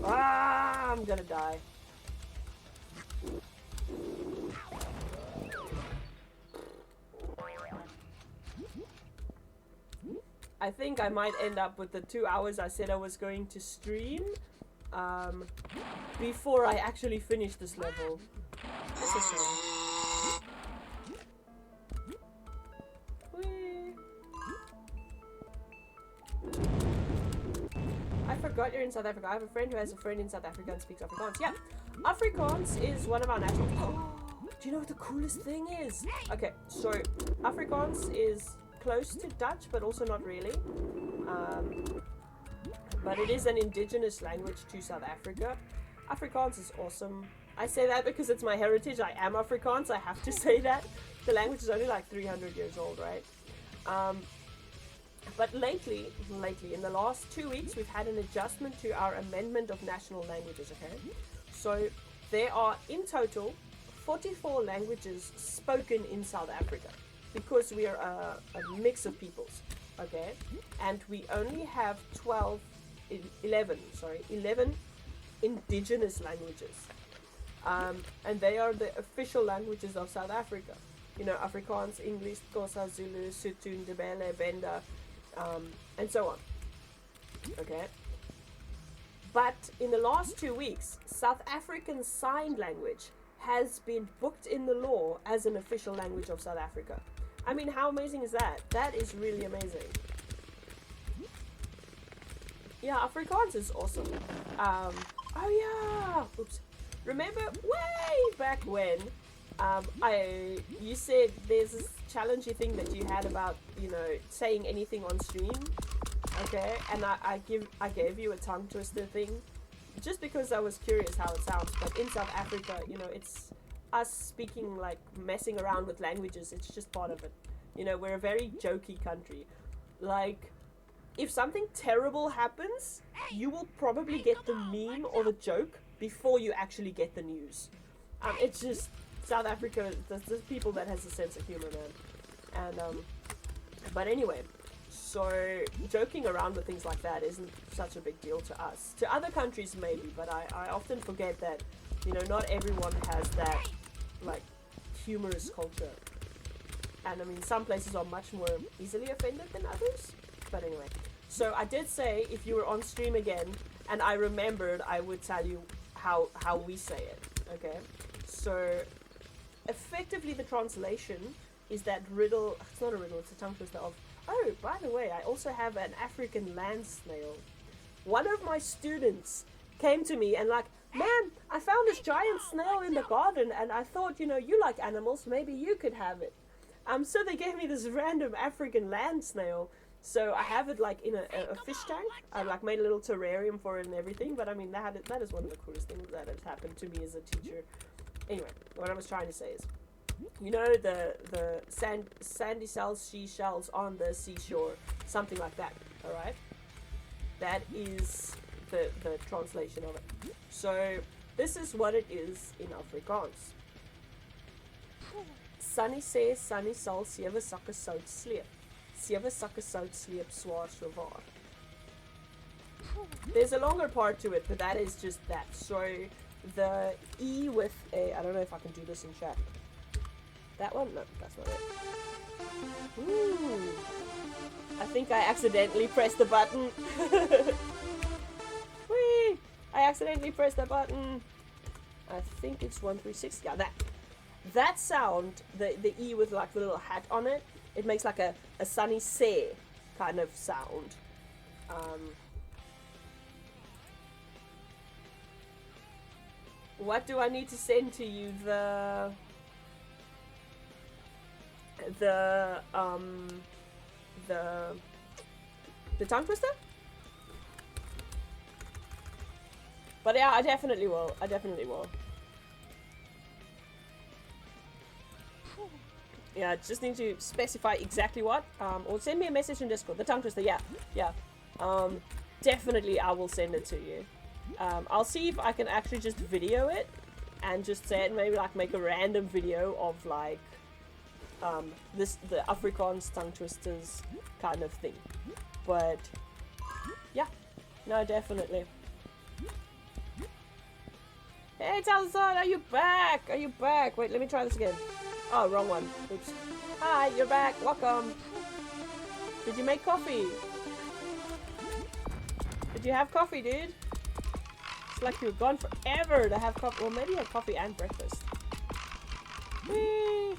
Ah, I'm gonna die. I think I might end up with the 2 hours I said I was going to stream before I actually finish this level. That's a shame. Whee. I forgot you're in South Africa. I have a friend who has a friend in South Africa and speaks Afrikaans. Yeah, Afrikaans is one of our national... Do you know what the coolest thing is? Okay, so Afrikaans is close to Dutch, but also not really. But it is an indigenous language to South Africa. Afrikaans is awesome. I say that because it's my heritage. I am Afrikaans. I have to say that. The language is only like 300 years old, right? But lately, in the last 2 weeks, we've had an adjustment to our amendment of national languages, okay? So there are, in total, 44 languages spoken in South Africa, because we are a mix of peoples, okay? And we only have 12 11 indigenous languages. And they are the official languages of South Africa. You know, Afrikaans, English, Xhosa, Zulu, Sotho, Ndebele, Venda, and so on. Okay? But in the last 2 weeks, South African Sign Language has been booked in the law as an official language of South Africa. I mean, how amazing is that? That is really amazing. Yeah, Afrikaans is awesome. Oh yeah! Oops. Remember way back when you said there's this challenging thing that you had about, you know, saying anything on stream, okay? And I gave you a tongue twister thing, just because I was curious how it sounds. But in South Africa, you know, it's us speaking, like, messing around with languages. It's just part of it. You know, we're a very jokey country. Like, if something terrible happens, you will probably get the meme or the joke before you actually get the news. It's just South Africa. There's people that has a sense of humor, man. And but anyway, so joking around with things like that isn't such a big deal to us. To other countries, maybe, but I often forget that, you know, not everyone has that, like, humorous culture. And I mean, some places are much more easily offended than others. But anyway, so I did say if you were on stream again and I remembered, I would tell you how we say it. Okay, so effectively the translation is that riddle. It's not a riddle, it's a tongue twister of, oh, by the way, I also have an African land snail. One of my students came to me and like, man, I found this giant snail in the garden and I thought, you know, you like animals, maybe you could have it. So they gave me this random African land snail. So I have it like in a fish tank. I like made a little terrarium for it and everything. But I mean, that is one of the coolest things that has happened to me as a teacher. Anyway, what I was trying to say is, you know, the sandy seashells on the seashore, something like that. All right, that is the translation of it. So this is what it is in Afrikaans. Sunny says Sunny sal 7 sakke sout sleep. 7 sakke sout sleep swaar so waar. There's a longer part to it, but that is just that. So the E with a, I don't know if I can do this in chat. That one? No, that's not it. Ooh. I think I accidentally pressed the button. Whee! I accidentally pressed the button. I think it's 136. Yeah, that sound, the E with like the little hat on it, it makes like a sunny say kind of sound. What do I need to send to you? The tongue twister? But yeah, I definitely will. Yeah, just need to specify exactly what. Or send me a message in Discord. The tongue twister, yeah. Definitely I will send it to you. I'll see if I can actually just video it and just say it, maybe like make a random video of like the Afrikaans tongue twisters kind of thing. But yeah, no, definitely. Hey Talzon, are you back? Wait, let me try this again. Oh, wrong one. Oops. Hi, you're back. Welcome. Did you make coffee? Did you have coffee, dude? It's like you were gone forever to have coffee. Well, maybe you had coffee and breakfast. Whee!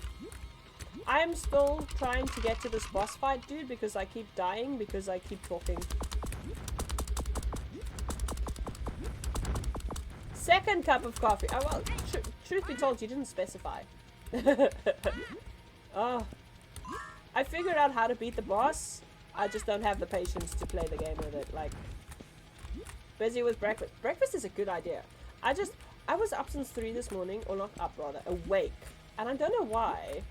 I'm still trying to get to this boss fight, dude, because I keep dying because I keep talking. Second cup of coffee. Oh, well, truth be told, you didn't specify. Oh, I figured out how to beat the boss. I just don't have the patience to play the game with it. Like, busy with breakfast. Breakfast is a good idea. I was up since 3 this morning, or not up rather, awake, and I don't know why.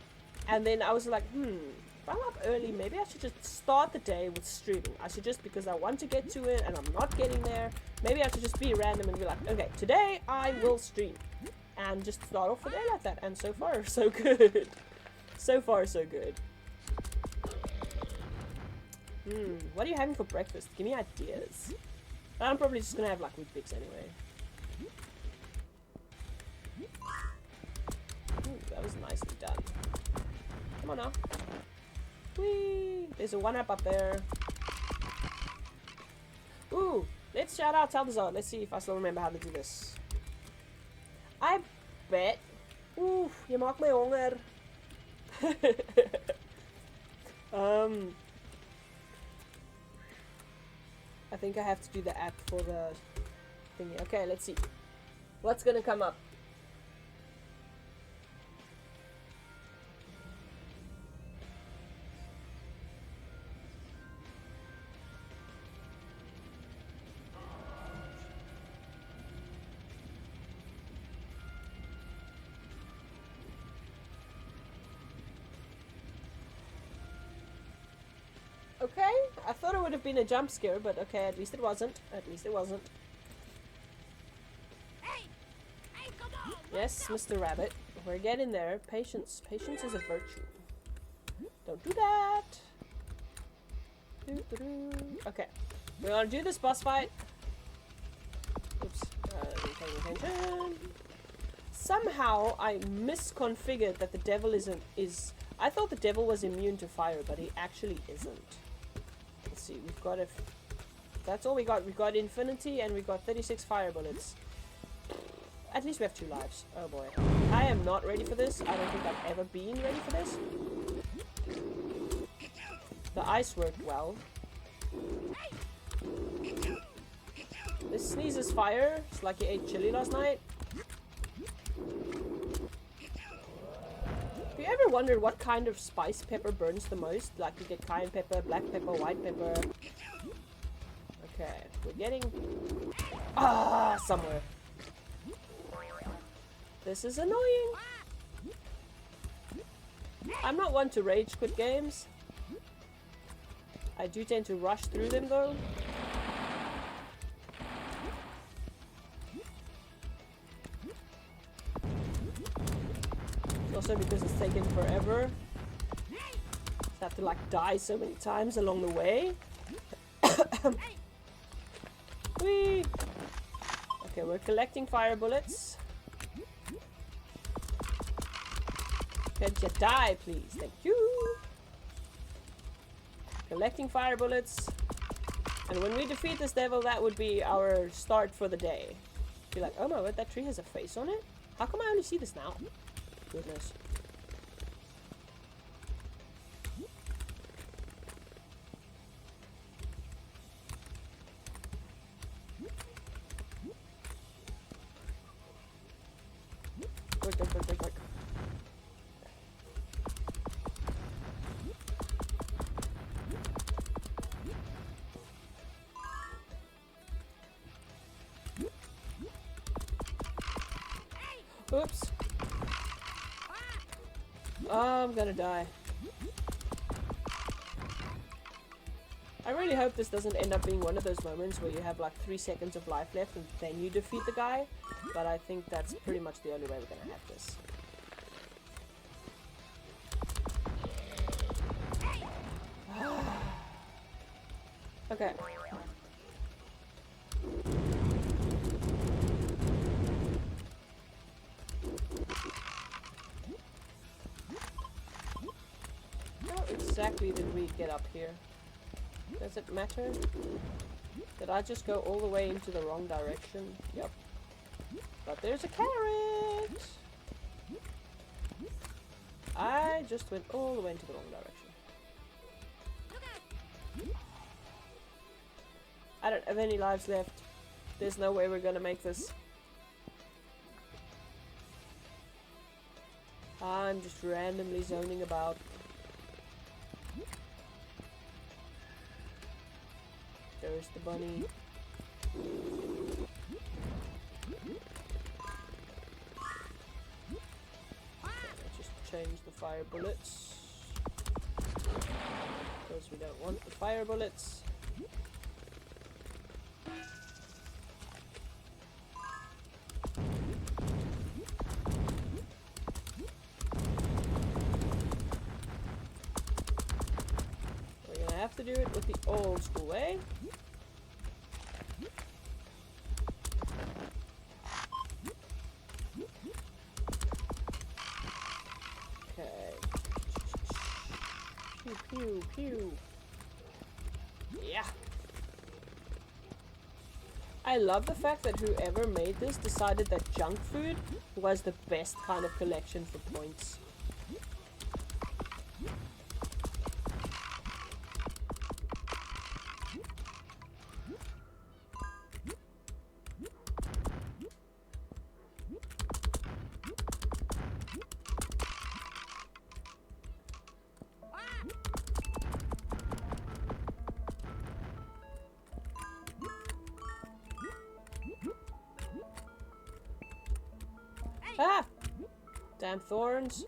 And then I was like, if I'm up early, maybe I should just start the day with streaming. I should just, because I want to get to it and I'm not getting there, maybe I should just be random and be like, okay, today I will stream. And just start off the day like that. And so far, so good. So far, so good. What are you having for breakfast? Give me ideas. I'm probably just gonna have like wheat picks anyway. Ooh, that was nicely done. Come on now. Whee! There's a 1-up up there. Ooh! Let's shout out Salazar. Let's see if I still remember how to do this. I bet. Oeh, je maakt mij honger. I think I have to do the app for the thingy. Okay, let's see. What's gonna come up? Okay, I thought it would have been a jump scare, but okay, at least it wasn't. At least it wasn't.
Hey, come on!
Yes, Mr. Rabbit. We're getting there. Patience. Patience is a virtue. Don't do that. Okay. We're gonna do this boss fight. Oops. Paying attention. Somehow I misconfigured that the devil is I thought the devil was immune to fire, but he actually isn't. Let's see, we've got that's all we got. We've got infinity and we've got 36 fire bullets. At least we have 2 lives. Oh boy. I am not ready for this. I don't think I've ever been ready for this. The ice worked well. This sneezes fire. It's like he ate chili last night. Have you ever wondered what kind of spice pepper burns the most? Like you get cayenne pepper, black pepper, white pepper. Okay, we're getting... somewhere. This is annoying. I'm not one to rage quit games. I do tend to rush through them though. Also because it's taken forever. I have to like die so many times along the way. Whee! Okay, we're collecting fire bullets. Could you die, please? Thank you. Collecting fire bullets. And when we defeat this devil, that would be our start for the day. Be like, oh my god, that tree has a face on it? How come I only see this now? Goodness. Quick. Oops. Oh, I'm gonna die. I really hope this doesn't end up being one of those moments where you have like 3 seconds of life left and then you defeat the guy. But I think that's pretty much the only way we're gonna have this. Okay. How exactly did we get up here? Does it matter? Did I just go all the way into the wrong direction? Yep. But there's a carrot! I just went all the way into the wrong direction. I don't have any lives left. There's no way we're gonna make this. I'm just randomly zoning about. There's the bunny. Let's just change the fire bullets. Because we don't want the fire bullets. We're gonna have to do it with the old school way. Pew, pew, pew. Yeah. I love the fact that whoever made this decided that junk food was the best kind of collection for points. Ah! Damn thorns.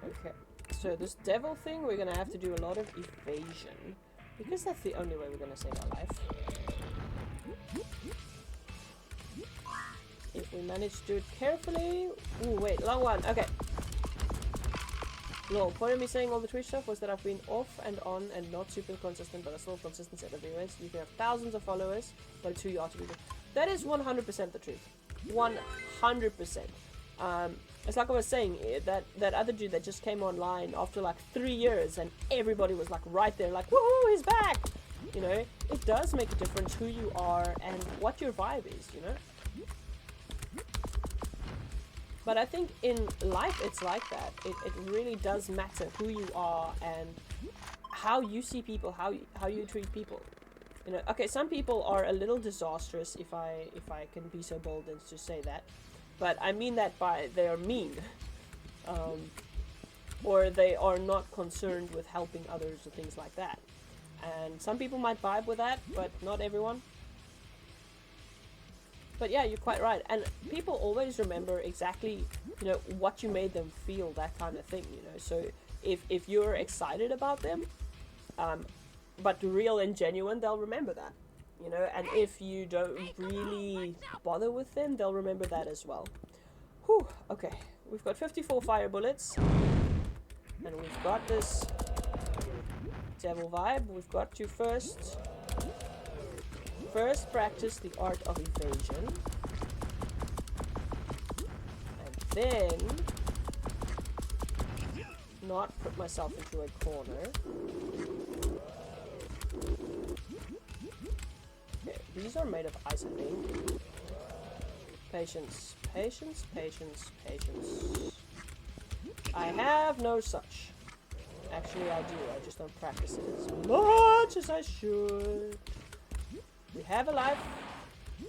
Okay, so this devil thing, we're gonna have to do a lot of evasion. Because that's the only way we're gonna save our life. If we manage to do it carefully... Ooh, wait, long one. Okay. No, point of me saying all the Twitch stuff was that I've been off and on and not super consistent, but I still have consistency at everywhere. So you can have thousands of followers, but it's who you are to people. That is 100% the truth. 100%. It's like I was saying, that other dude that just came online after like 3 years and everybody was like right there, like, woohoo, he's back! You know, it does make a difference who you are and what your vibe is, you know? But I think in life it's like that. It really does matter who you are and how you see people, how you treat people. You know, okay, some people are a little disastrous, if I can be so bold as to say that. But I mean that by they are mean. Or they are not concerned with helping others or things like that. And some people might vibe with that, but not everyone. But yeah, you're quite right. And people always remember exactly, you know, what you made them feel, that kind of thing, you know. So if you're excited about them, but real and genuine, they'll remember that, you know. And if you don't really bother with them, they'll remember that as well. Whew, okay. We've got 54 fire bullets. And we've got this devil vibe. We've got to first practice the art of evasion, and then not put myself into a corner. Okay, these are made of ice, I think. Patience, patience, patience, patience. I have no such. Actually, I do. I just don't practice it as much as I should. We have a life.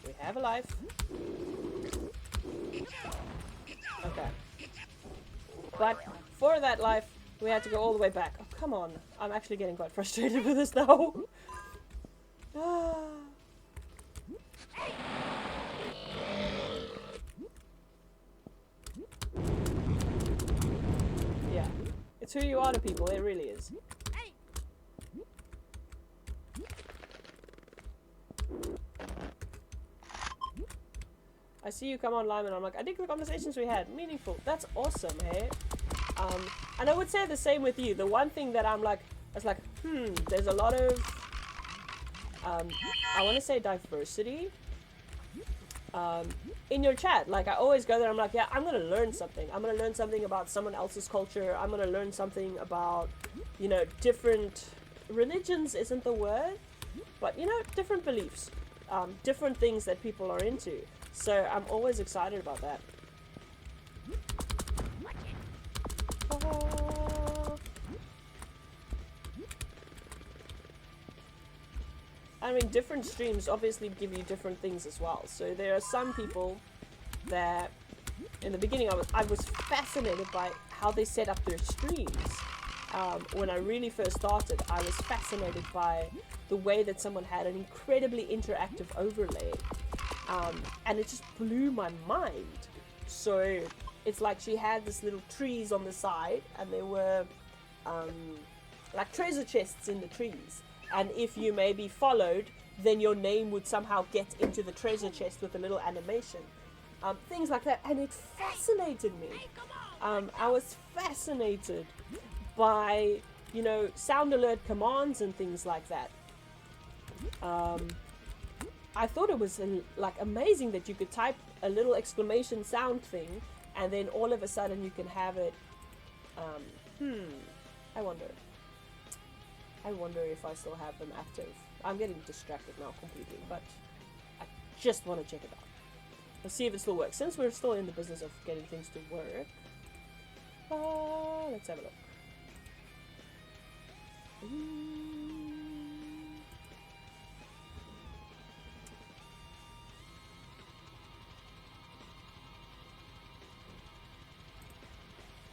We have a life. Okay. But for that life, we had to go all the way back. Oh, come on. I'm actually getting quite frustrated with this now. Yeah. It's who you are to people. It really is. I see you come online and I'm like, I think the conversations we had, meaningful. That's awesome, hey? And I would say the same with you. The one thing that I'm like, I was like, there's a lot of, I want to say diversity in your chat. Like, I always go there, I'm like, yeah, I'm going to learn something. I'm going to learn something about someone else's culture. I'm going to learn something about, you know, different religions isn't the word, but, you know, different beliefs, different things that people are into. So I'm always excited about that. I mean, different streams obviously give you different things as well. So there are some people that, in the beginning, I was fascinated by how they set up their streams. When I really first started, I was fascinated by the way that someone had an incredibly interactive overlay. And it just blew my mind. So it's like she had this little trees on the side, and there were like treasure chests in the trees. And if you maybe followed, then your name would somehow get into the treasure chest with a little animation. Things like that. And it fascinated me. I was fascinated by, you know, sound alert commands and things like that. I thought it was like amazing that you could type a little exclamation sound thing, and then all of a sudden you can have it. I wonder if I still have them active. I'm getting distracted now completely, but I just want to check it out. Let's see if it still works. Since we're still in the business of getting things to work, let's have a look.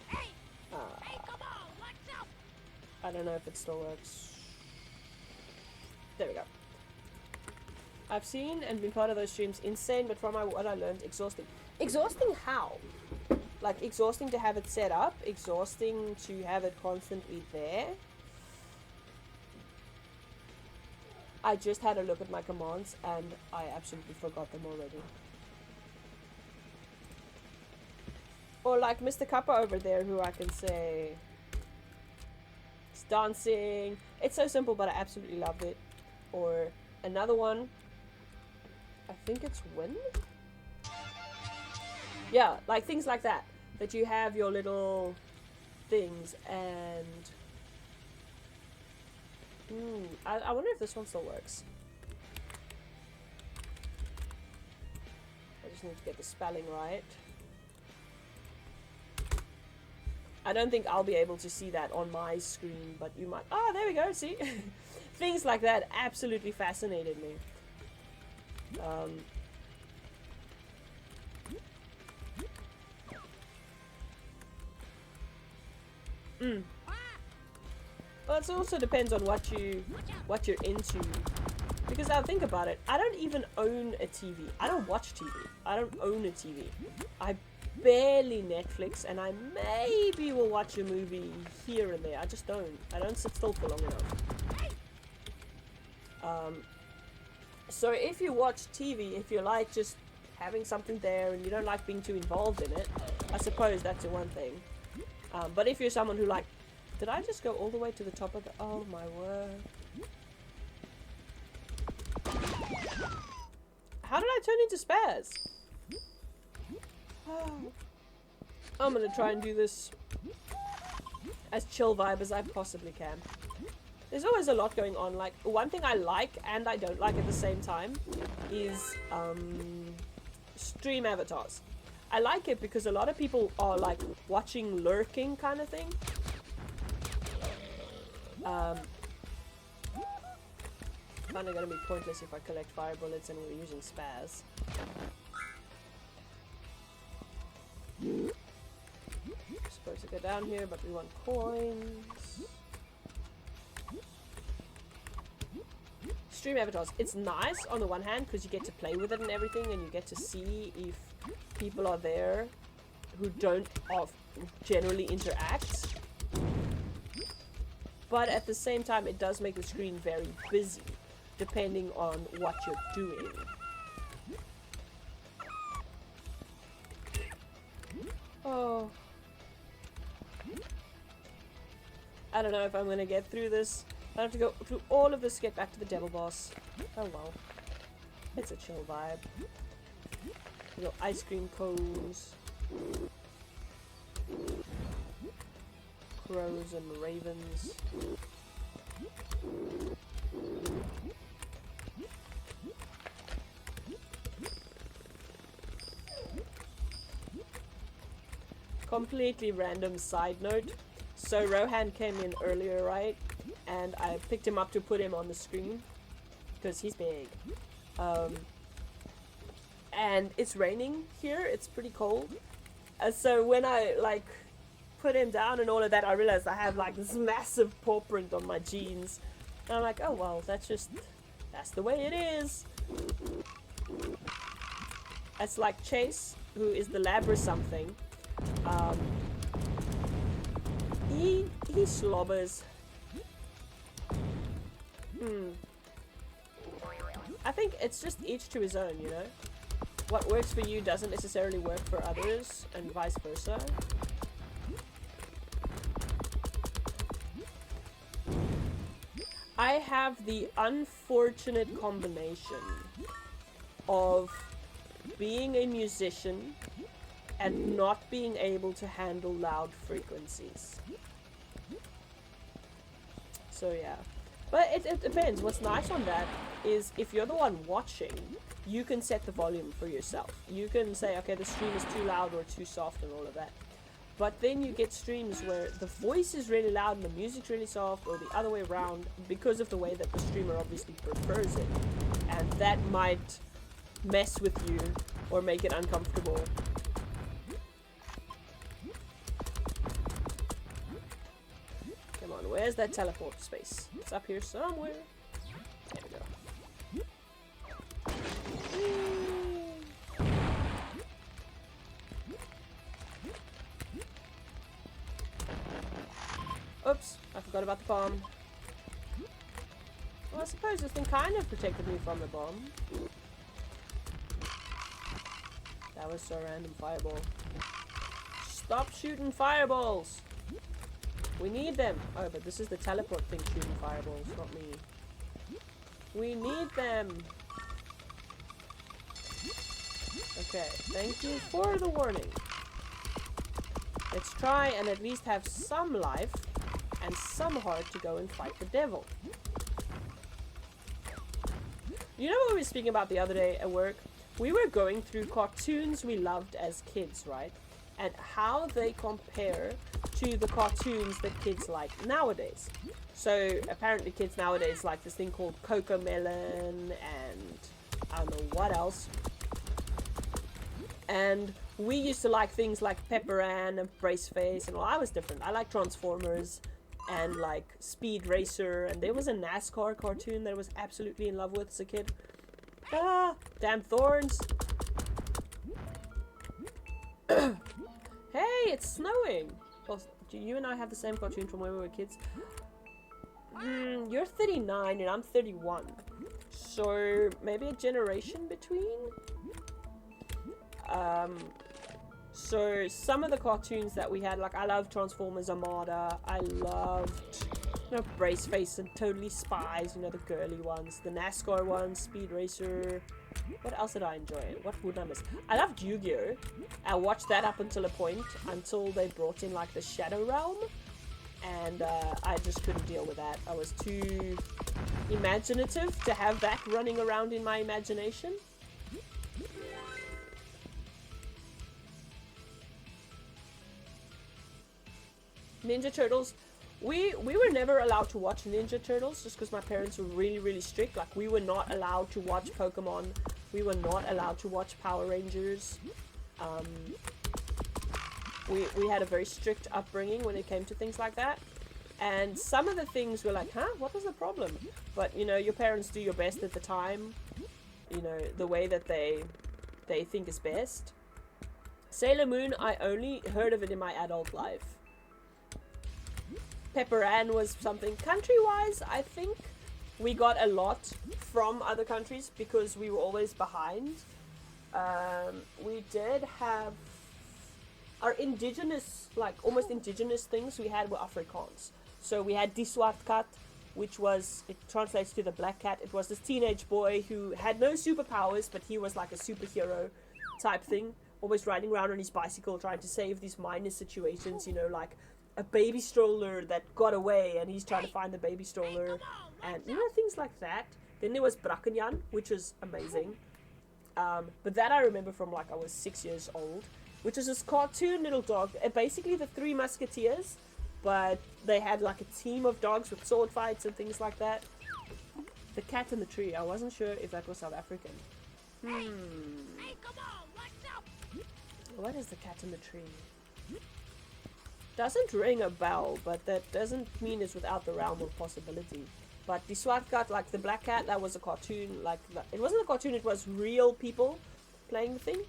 Hey, come on, what's up?
I don't know if it still works. There we go. I've seen and been part of those streams. Insane, but from what I learned, exhausting. Exhausting how? Like, exhausting to have it set up? Exhausting to have it constantly there? I just had a look at my commands and I absolutely forgot them already. Or like Mr. Kappa over there, who I can say is dancing. It's so simple, but I absolutely loved it. Or another one, I think it's wind? Yeah, like things like that. That you have your little things and... I wonder if this one still works. I just need to get the spelling right. I don't think I'll be able to see that on my screen, but you might... Oh, there we go, see? Things like that absolutely fascinated me. Well, it also depends on what you're into. Because I'll think about it. I don't even own a TV. I don't watch TV. I don't own a TV. I barely Netflix, and I maybe will watch a movie here and there. I just don't. I don't sit still for long enough. So if you watch TV, if you like just having something there and you don't like being too involved in it, I suppose that's one thing. But if you're someone who like... Did I just go all the way to the top of the... Oh my word. How did I turn into Spaz? Oh. I'm gonna try and do this as chill vibe as I possibly can. There's always a lot going on. Like, one thing I like and I don't like at the same time is stream avatars. I like it because a lot of people are like watching lurking kind of thing. Kind of gonna be pointless if I collect fire bullets and we're using spaz. We're supposed to go down here, but we want coins. Stream avatars. It's nice on the one hand because you get to play with it and everything, and you get to see if people are there who don't generally interact. But at the same time, it does make the screen very busy, depending on what you're doing. Oh. I don't know if I'm gonna get through this. I have to go through all of this to get back to the devil boss. Oh well. It's a chill vibe. Little ice cream cones. Crows and ravens. Completely random side note. So Rohan came in earlier, right? And I picked him up to put him on the screen because he's big. And it's raining here. It's pretty cold. So when I like put him down and all of that, I realized I have like this massive paw print on my jeans. And I'm like, oh well, that's the way it is. It's like Chase, who is the lab or something. He slobbers. I think it's just each to his own, you know? What works for you doesn't necessarily work for others, and vice versa. I have the unfortunate combination of being a musician and not being able to handle loud frequencies. So yeah. But it depends. What's nice on that is if you're the one watching, you can set the volume for yourself. You can say, okay, the stream is too loud or too soft and all of that. But then you get streams where the voice is really loud and the music's really soft, or the other way around, because of the way that the streamer obviously prefers it. And that might mess with you or make it uncomfortable. Come on, where's that teleport space? It's up here somewhere. There we go. Oops, I forgot about the bomb. Well, I suppose this thing kind of protected me from the bomb. That was so random. Fireball. Stop shooting fireballs! We need them! Oh, but this is the teleport thing shooting fireballs, not me. We need them! Okay, thank you for the warning. Let's try and at least have some life and some heart to go and fight the devil. You know what we were speaking about the other day at work? We were going through cartoons we loved as kids, right? And how they compare to the cartoons that kids like nowadays. So apparently kids nowadays like this thing called Cocomelon and I don't know what else. And we used to like things like Pepper Ann and Braceface and all. I was different. I like Transformers and like Speed Racer, and there was a NASCAR cartoon that I was absolutely in love with as a kid. Ah, damn thorns. Hey, it's snowing. Well, do you and I have the same cartoon from when we were kids? You're 39 and I'm 31. So maybe a generation between? So some of the cartoons that we had, like I loved Transformers Armada, I loved, you know, Braceface and Totally Spies, you know, the girly ones, the NASCAR ones, Speed Racer. What else did I enjoy? What would I miss? I loved Yu-Gi-Oh! I watched that up until a point, until they brought in like the Shadow Realm, and I just couldn't deal with that. I was too imaginative to have that running around in my imagination. Ninja Turtles, we were never allowed to watch Ninja Turtles just because my parents were really strict. Like, we were not allowed to watch Pokemon, we were not allowed to watch Power Rangers. We had a very strict upbringing when it came to things like that, and some of the things were like, huh, what was the problem? But you know, your parents do your best at the time, you know, the way that they think is best. Sailor Moon, I only heard of it in my adult life. Pepper Ann was something. Country-wise, I think we got a lot from other countries because we were always behind. We did have our indigenous, like almost indigenous things we had were Afrikaans. So we had Die Swart Kat, which was, it translates to the black cat. It was this teenage boy who had no superpowers, but he was like a superhero type thing, always riding around on his bicycle trying to save these minor situations, you know, like a baby stroller that got away and he's trying to find the baby stroller, and you know, things like that. Then there was Brakkenjan, which was amazing, but that I remember from like I was 6 years old, which is this cartoon little dog, basically the Three Musketeers, but they had like a team of dogs with sword fights and things like that. The Cat in the Tree, I wasn't sure if that was South African.
Hey, come on, what's up?
What is the Cat in the Tree? Doesn't ring a bell, but that doesn't mean it's without the realm of possibility. But the Swart Cat, like the black cat, that was a cartoon. Like, it wasn't a cartoon, it was real people playing the thing.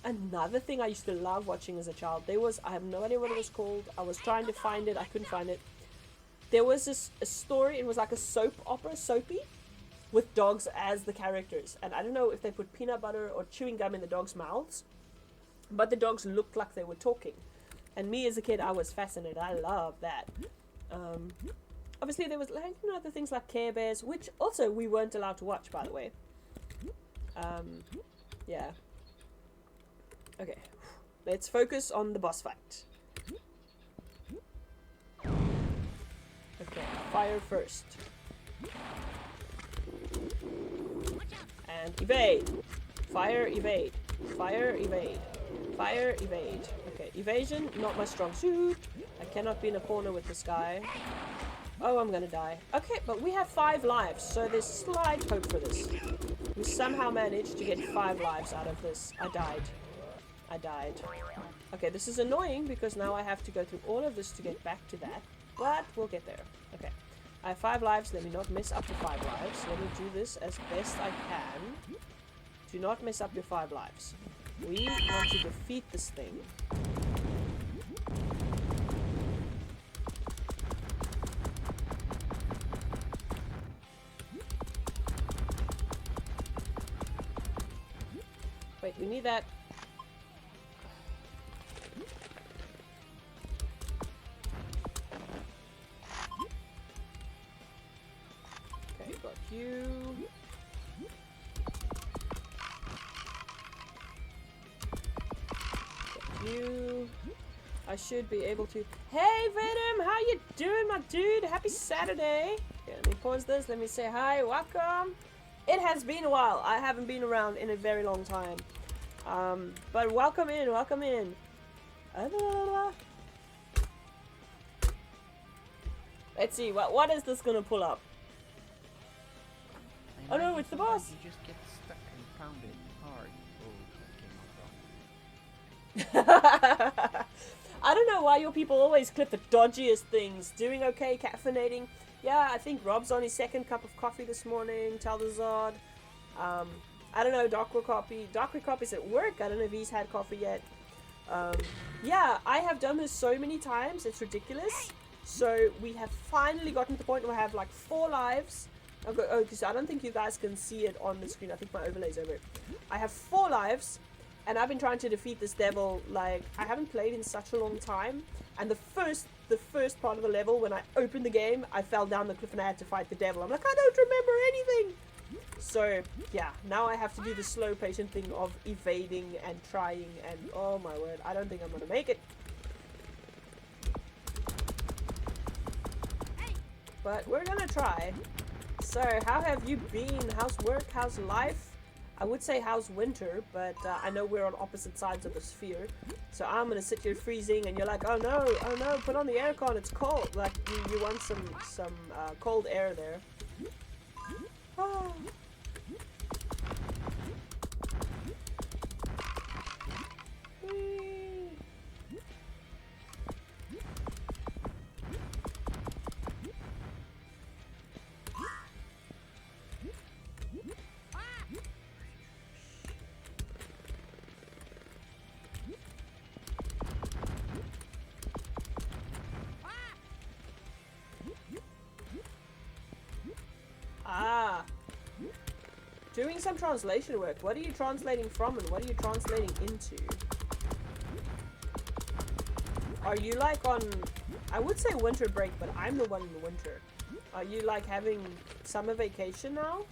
Another thing I used to love watching as a child, there was, I have no idea what it was called, I was trying to find it, I couldn't find it. There was a story, it was like a soap opera, soapy, with dogs as the characters. And I don't know if they put peanut butter or chewing gum in the dogs' mouths, but the dogs looked like they were talking. And me as a kid, I was fascinated. I loved that. Obviously, there was like other things like Care Bears, which also we weren't allowed to watch, by the way. Yeah. Okay, let's focus on the boss fight. Okay, fire first. And evade. Fire, evade. Fire, evade. Fire, evade. Okay, evasion, not my strong suit. I cannot be in a corner with this guy. Oh, I'm gonna die. Okay, but we have 5 lives, so there's slight hope for this. We somehow managed to get 5 lives out of this. I died. I died. Okay, this is annoying because now I have to go through all of this to get back to that. But we'll get there. Okay. I have 5 lives. Let me not mess up the 5 lives. Let me do this as best I can. Do not mess up your 5 lives. We want to defeat this thing. Wait, we need that. Okay, got you. Got you. I should be able to. Hey Venom, how you doing, my dude? Happy Saturday. Okay, let me pause this. Let me say hi. Welcome. It has been a while. I haven't been around in a very long time. But welcome in, welcome in. Let's see, what is this gonna pull up? Oh no, it's the boss!
You just get stuck and pounded hard. Oh, that came out wrong.
I don't know why your people always clip the dodgiest things. Doing okay, caffeinating. Yeah, I think Rob's on his 2nd cup of coffee this morning. Talazard. I don't know, Dark Copy's at work. I don't know if he's had coffee yet. Yeah, I have done this so many times. It's ridiculous. So we have finally gotten to the point where I have like 4 lives. Oh, because I don't think you guys can see it on the screen. I think my overlay's over it. I have 4 lives. And I've been trying to defeat this devil, like, I haven't played in such a long time. And the first part of the level, when I opened the game, I fell down the cliff and I had to fight the devil. I'm like, I don't remember anything! So, yeah, now I have to do the slow, patient thing of evading and trying, and oh my word, I don't think I'm gonna make it. But we're gonna try. So, how have you been? How's work? How's life? I would say how's winter, but I know we're on opposite sides of the sphere. So I'm gonna sit here freezing and you're like, oh no, put on the aircon, it's cold. Like, you want some cold air there. Oh. Ah, doing some translation work. What are you translating from and what are you translating into? Are you like on, I would say winter break, but I'm the one in the winter. Are you like having summer vacation now?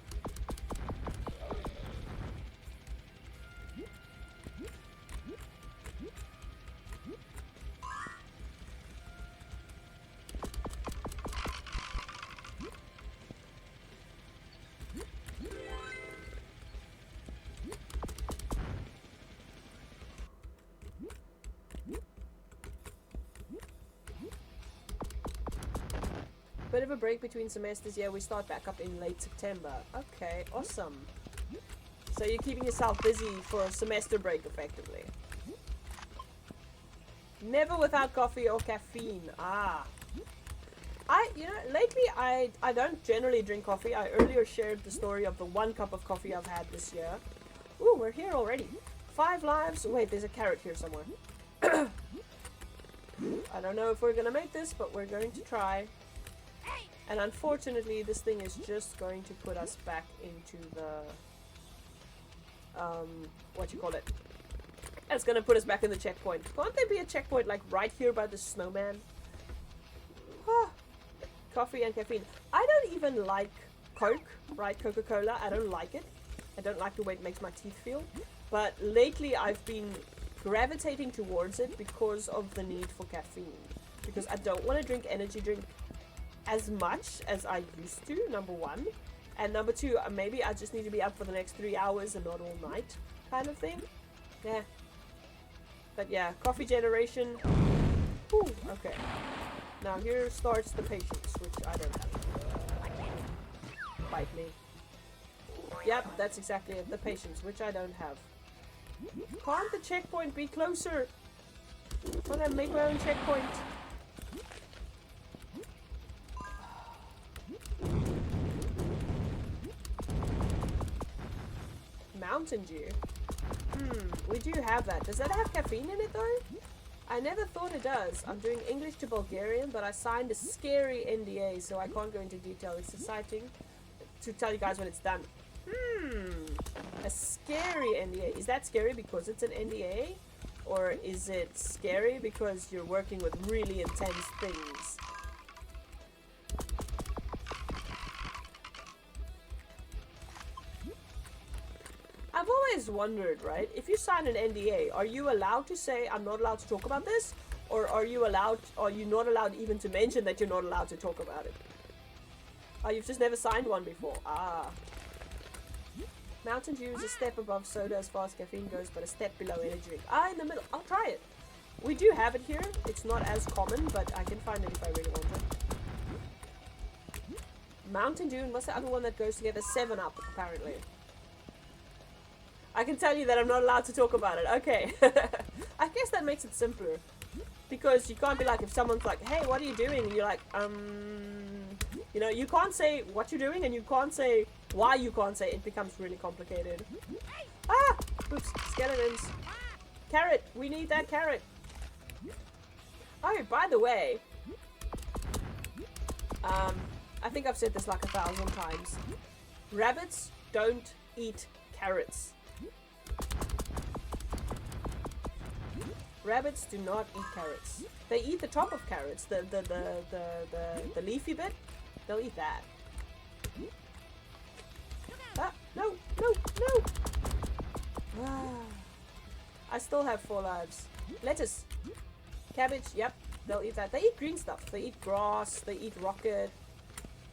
Bit of a break between semesters. Yeah, we start back up in late September. Okay, awesome. So you're keeping yourself busy for a semester break, effectively. Never without coffee or caffeine. Ah. Lately I don't generally drink coffee. I earlier shared the story of the 1 cup of coffee I've had this year. Ooh, we're here already. 5 lives. Wait, there's a carrot here somewhere. I don't know if we're gonna make this, but we're going to try. And unfortunately, this thing is just going to put us back into the, it's gonna put us back in the checkpoint. Can't there be a checkpoint, like, right here by the snowman? Ah, coffee and caffeine. I don't even like Coke, right? Coca-Cola. I don't like it. I don't like the way it makes my teeth feel. But lately I've been gravitating towards it because of the need for caffeine. Because I don't want to drink energy drink as much as I used to, number one. And number two, maybe I just need to be up for the next 3 hours and not all night kind of thing. Yeah. But yeah, coffee generation. Ooh, okay. Now here starts the patience, which I don't have. Bite me. Yep, that's exactly it. The patience, which I don't have. Can't the checkpoint be closer? Can't I make my own checkpoint? Mountain Dew? We do have that. Does that have caffeine in it though? I never thought it does. I'm doing English to Bulgarian, but I signed a scary NDA, so I can't go into detail. It's exciting to tell you guys when it's done. A scary NDA. Is that scary because it's an NDA? Or is it scary because you're working with really intense things? I've always wondered, right? If you sign an NDA, are you allowed to say, I'm not allowed to talk about this? Or are you not allowed even to mention that you're not allowed to talk about it? Oh, you've just never signed one before. Ah. Mountain Dew is a step above soda as far as caffeine goes, but a step below energy drink. Ah, in the middle. I'll try it. We do have it here. It's not as common, but I can find it if I really want it. Mountain Dew and what's the other one that goes together? 7-Up, apparently. I can tell you that I'm not allowed to talk about it. Okay. I guess that makes it simpler. Because you can't be like, if someone's like, hey, what are you doing? And you're like, you know, you can't say what you're doing and you can't say why you can't say it. It becomes really complicated. Ah! Oops, skeletons. Carrot, we need that carrot. Oh, by the way, I think I've said this like 1,000 times. Rabbits don't eat carrots. Rabbits do not eat carrots. They eat the top of carrots, the leafy bit. They'll eat that. Ah, no, no, no! Ah, I still have 4 lives. Lettuce. Cabbage, yep, they'll eat that. They eat green stuff. They eat grass, they eat rocket.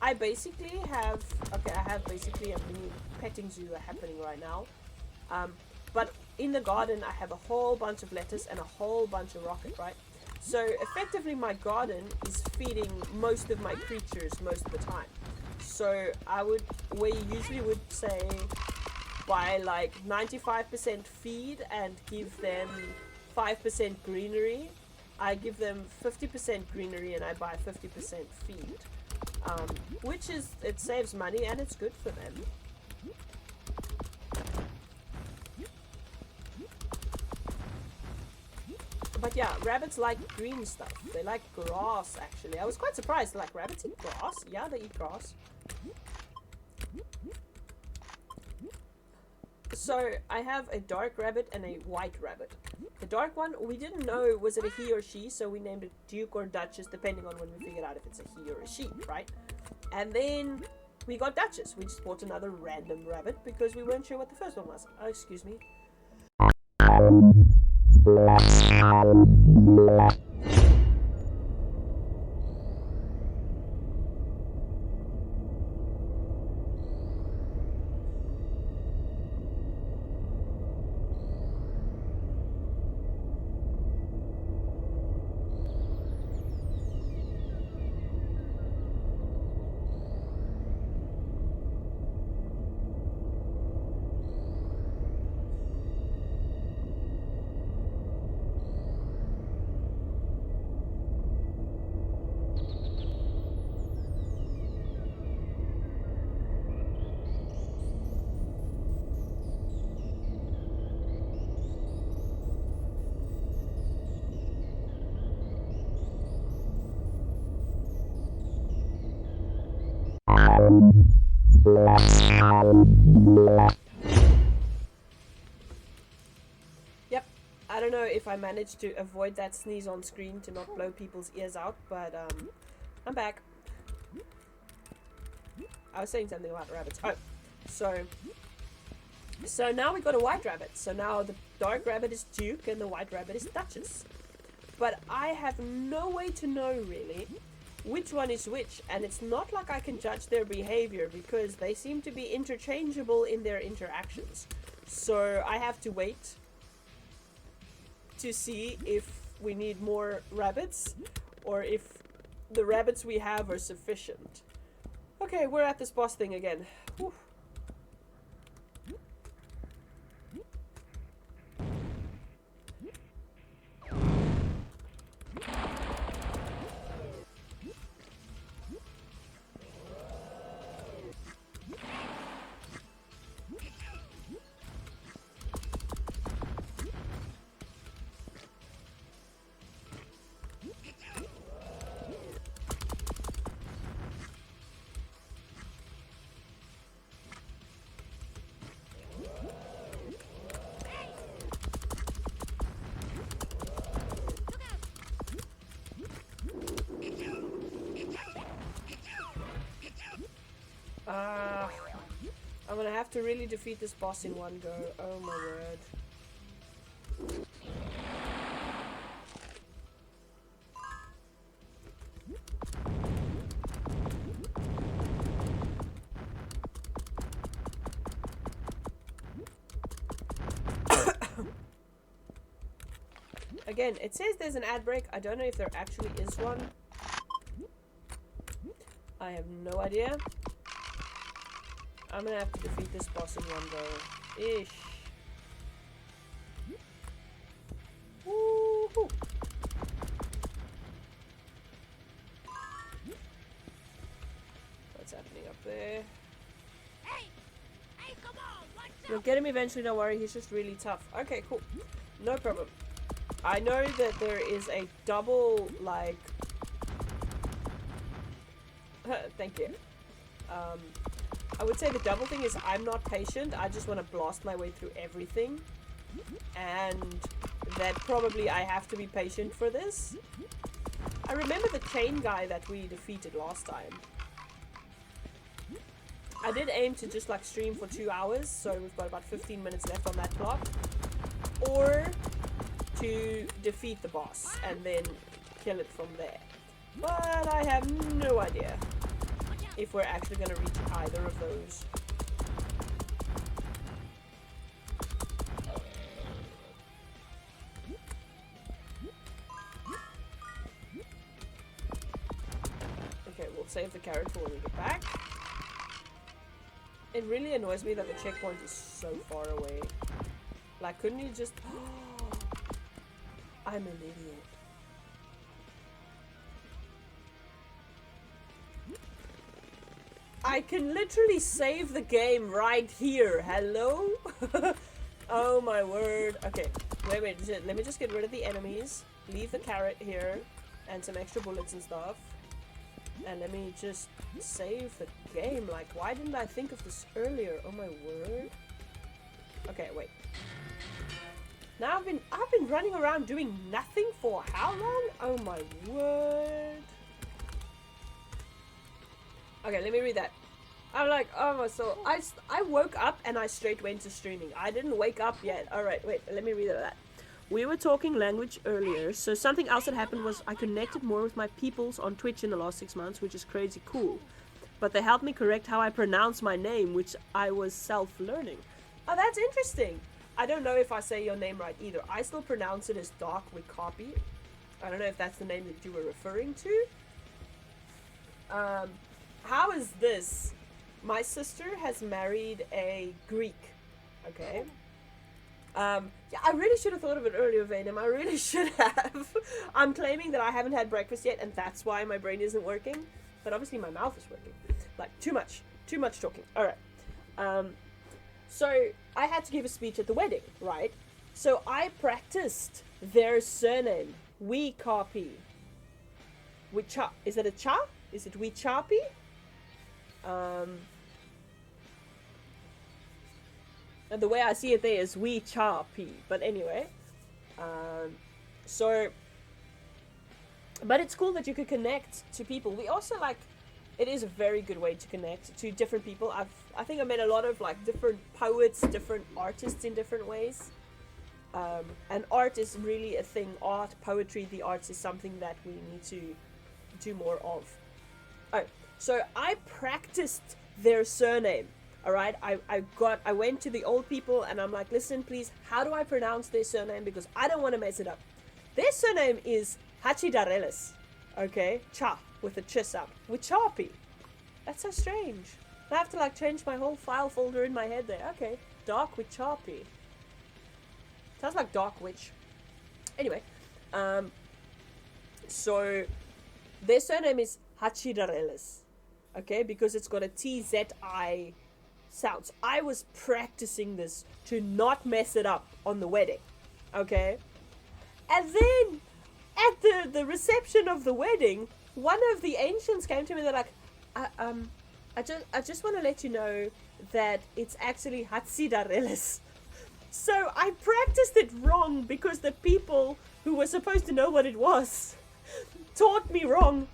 I basically have, okay, I have basically a mini petting zoo happening right now. But in the garden, I have a whole bunch of lettuce and a whole bunch of rocket, right? So effectively my garden is feeding most of my creatures most of the time. So I would, where you usually would say buy like 95% feed and give them 5% greenery, I give them 50% greenery and I buy 50% feed. Which is, it saves money and it's good for them. But yeah, rabbits like green stuff. They like grass, actually. I was quite surprised. Like, rabbits eat grass? Yeah, they eat grass. So, I have a dark rabbit and a white rabbit. The dark one, we didn't know was it a he or she, so we named it Duke or Duchess, depending on when we figured out if it's a he or a she, right? And then we got Duchess. We just bought another random rabbit because we weren't sure what the first one was. Oh, excuse me. Yep, I don't know if I managed to avoid that sneeze on screen to not blow people's ears out, but I'm back. I was saying something about rabbits. Oh, so now we got a white rabbit. So now the dark rabbit is Duke and the white rabbit is Duchess. But I have no way to know really which one is which, and it's not like I can judge their behavior because they seem to be interchangeable in their interactions. So I have to wait to see if we need more rabbits or if the rabbits we have are sufficient. Okay, we're at this boss thing again. Whew. I'm gonna have to really defeat this boss in one go. Oh my word. Again, it says there's an ad break. I don't know if there actually is one. I have no idea. I'm gonna have to defeat this boss in one go. Ish. Woohoo! What's happening up there?
Hey, come on, watch
You'll
out.
get him eventually, don't worry. He's just really tough. Okay, cool. No problem. I know that there is a double, like... Thank you. I would say the double thing is I'm not patient. I just want to blast my way through everything. And that probably I have to be patient for this. I remember the chain guy that we defeated last time. I did aim to just like stream for 2 hours, so we've got about 15 minutes left on that clock. Or to defeat the boss and then kill it from there. But I have no idea if we're actually going to reach either of those. Okay, we'll save the carrot for when we get back. It really annoys me that the checkpoint is so far away. Like, couldn't you just... I'm an idiot. I can literally save the game right here. Hello? Oh my word. Okay, wait. Let me just get rid of the enemies. Leave the carrot here. And some extra bullets and stuff. And let me just save the game. Like, why didn't I think of this earlier? Oh my word. Okay, wait. Now I've been running around doing nothing for how long? Oh my word. Okay, let me read that. I'm like, oh my soul. I woke up and I straight went to streaming. I didn't wake up yet. Alright, wait, let me read that. We were talking language earlier, so something else that happened was I connected more with my peoples on Twitch in the last 6 months, which is crazy cool. But they helped me correct how I pronounce my name, which I was self-learning. Oh, that's interesting. I don't know if I say your name right either. I still pronounce it as Dark with Copy. I don't know if that's the name that you were referring to. How is this? My sister has married a Greek. Okay. Yeah, I really should have thought of it earlier, Vadim. I really should have. I'm claiming that I haven't had breakfast yet, and that's why my brain isn't working. But obviously my mouth is working. Like, too much talking. Alright. So, I had to give a speech at the wedding, right? So, I practiced their surname. We copy. Is it a cha? Is it we choppy? And the way I see it there is we choppy. But anyway. So, but it's cool that you could connect to people. We also, like, it is a very good way to connect to different people. I think I met a lot of like different poets, different artists in different ways. And art is really a thing. Art, poetry, the arts is something that we need to do more of. Oh, so I practiced their surname. All right, I went to the old people and I'm like, listen, please, how do I pronounce their surname? Because I don't want to mess it up. Their surname is Hachidarelis. Okay, cha with a ch sound. With Charpy. That's so strange. I have to like change my whole file folder in my head there. Okay, dark with Charpy. Sounds like Dark Witch. Anyway, so their surname is Hachidarelis. Okay, because it's got a TZI sound. So I was practicing this to not mess it up on the wedding. Okay, and then at the reception of the wedding, one of the ancients came to me. They're like, I just want to let you know that it's actually Hachidarelis. So I practiced it wrong because the people who were supposed to know what it was taught me wrong.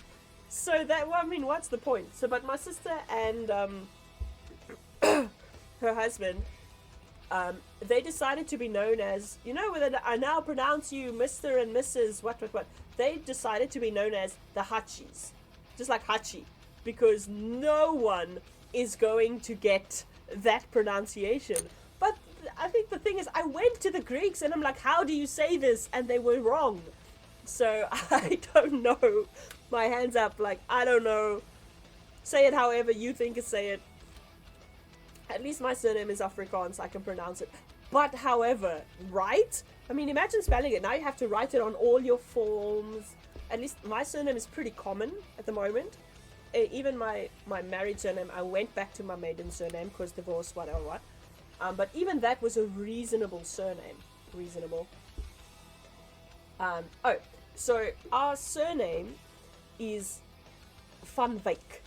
So that, well, I mean, what's the point? So, but my sister and her husband, they decided to be known as, you know, whether I now pronounce you Mr. and Mrs. what. They decided to be known as the Hachis. Just like Hachi. Because no one is going to get that pronunciation. But I think the thing is, I went to the Greeks and I'm like, how do you say this? And they were wrong. So I don't know. My hands up, like, I don't know. Say it however you think to say it. At least my surname is Afrikaans, I can pronounce it. But however, right? I mean, imagine spelling it. Now you have to write it on all your forms. At least my surname is pretty common at the moment. Even my married surname, I went back to my maiden surname because divorce, whatever what. But even that was a reasonable surname. Reasonable. So our surname is Van Wyk,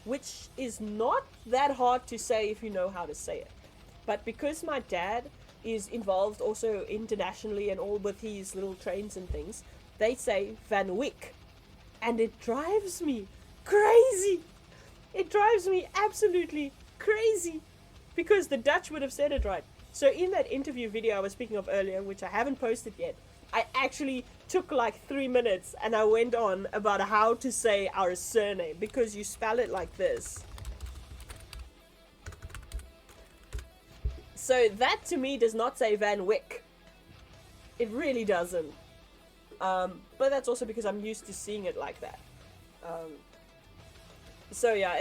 which is not that hard to say if you know how to say it. But because my dad is involved also internationally and all with his little trains and things, they say Van Wyk. And it drives me crazy. It drives me absolutely crazy. Because the Dutch would have said it right. So in that interview video I was speaking of earlier, which I haven't posted yet, I actually took like 3 minutes and I went on about how to say our surname. Because you spell it like this. So that to me does not say Van Wyk. It really doesn't. But that's also because I'm used to seeing it like that. So yeah,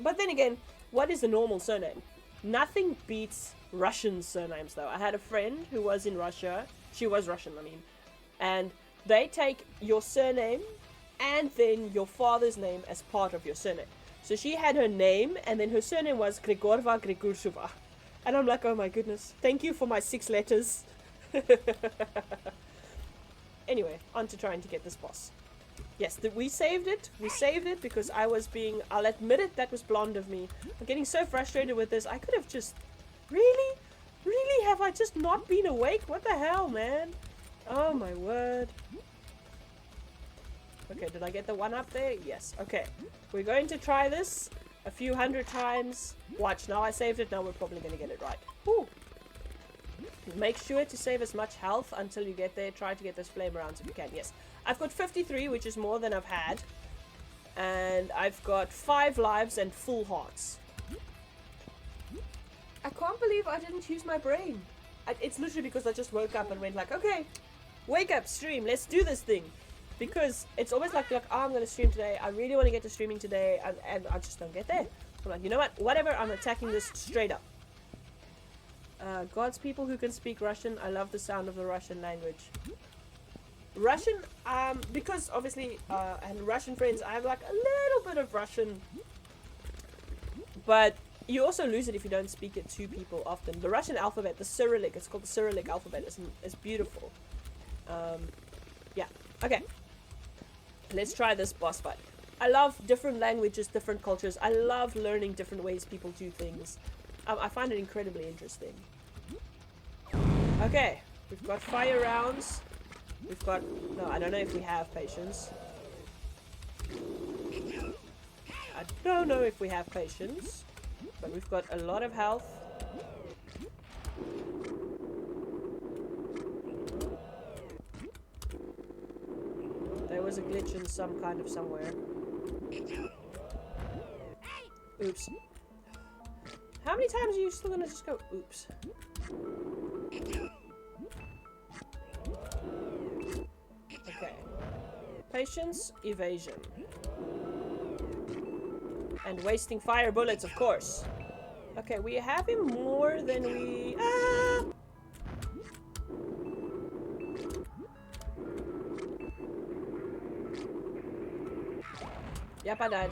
but then again, what is a normal surname? Nothing beats Russian surnames though. I had a friend who was in Russia. She was Russian, I mean. And they take your surname and then your father's name as part of your surname. So she had her name and then her surname was Grigorva Grigursova. And I'm like, oh my goodness. Thank you for my 6 letters. Anyway, on to trying to get this boss. Yes, we saved it. We saved it because I'll admit it, that was blonde of me. I'm getting so frustrated with this. I could have just, really? Really? Have I just not been awake? What the hell, man? Oh my word. Okay, did I get the one up there? Yes. Okay, we're going to try this a few 100 times. Watch, now I saved it. Now we're probably going to get it right. Woo. Make sure to save as much health until you get there. Try to get those flame rounds if you can. Yes. I've got 53, which is more than I've had. And I've got 5 lives and full hearts. I can't believe I didn't use my brain. It's literally because I just woke up and went like, okay, wake up, stream, let's do this thing. Because it's always like oh, I'm going to stream today. I really want to get to streaming today. And I just don't get there. I'm like, you know what? Whatever, I'm attacking this straight up. God's people who can speak Russian. I love the sound of the Russian language. Russian, because obviously, and Russian friends, I have like a little bit of Russian. But you also lose it if you don't speak it to people often. The Russian alphabet, the Cyrillic, it's called the Cyrillic alphabet, is beautiful. Yeah, okay. Let's try this boss fight. I love different languages, different cultures. I love learning different ways people do things. I find it incredibly interesting. Okay, we've got fire rounds. We've got... No, I don't know if we have patience. I don't know if we have patience, but we've got a lot of health. There was a glitch in some kind of somewhere. Oops. How many times are you still gonna just go oops? Okay. Patience, evasion. And wasting fire bullets, of course. Okay, we have him more than we... Ah! Yep, I died.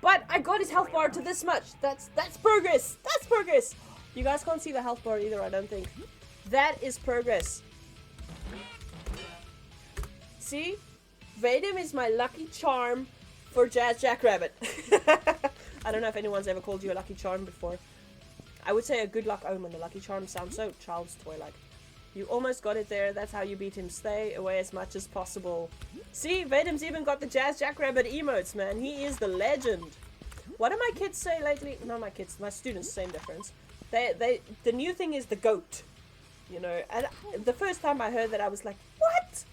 But I got his health bar to this much. That's progress. That's progress. You guys can't see the health bar either, I don't think. That is progress. See? Vadim is my lucky charm for Jackrabbit. I don't know if anyone's ever called you a lucky charm before. I would say a good luck omen. The lucky charm sounds so child's toy-like. You almost got it there. That's how you beat him. Stay away as much as possible. See? Vadim's even got the Jackrabbit emotes, man. He is the legend. What do my kids say lately? Not my kids. My students, same difference. The new thing is the GOAT. You know, and the first time I heard that, I was like, what?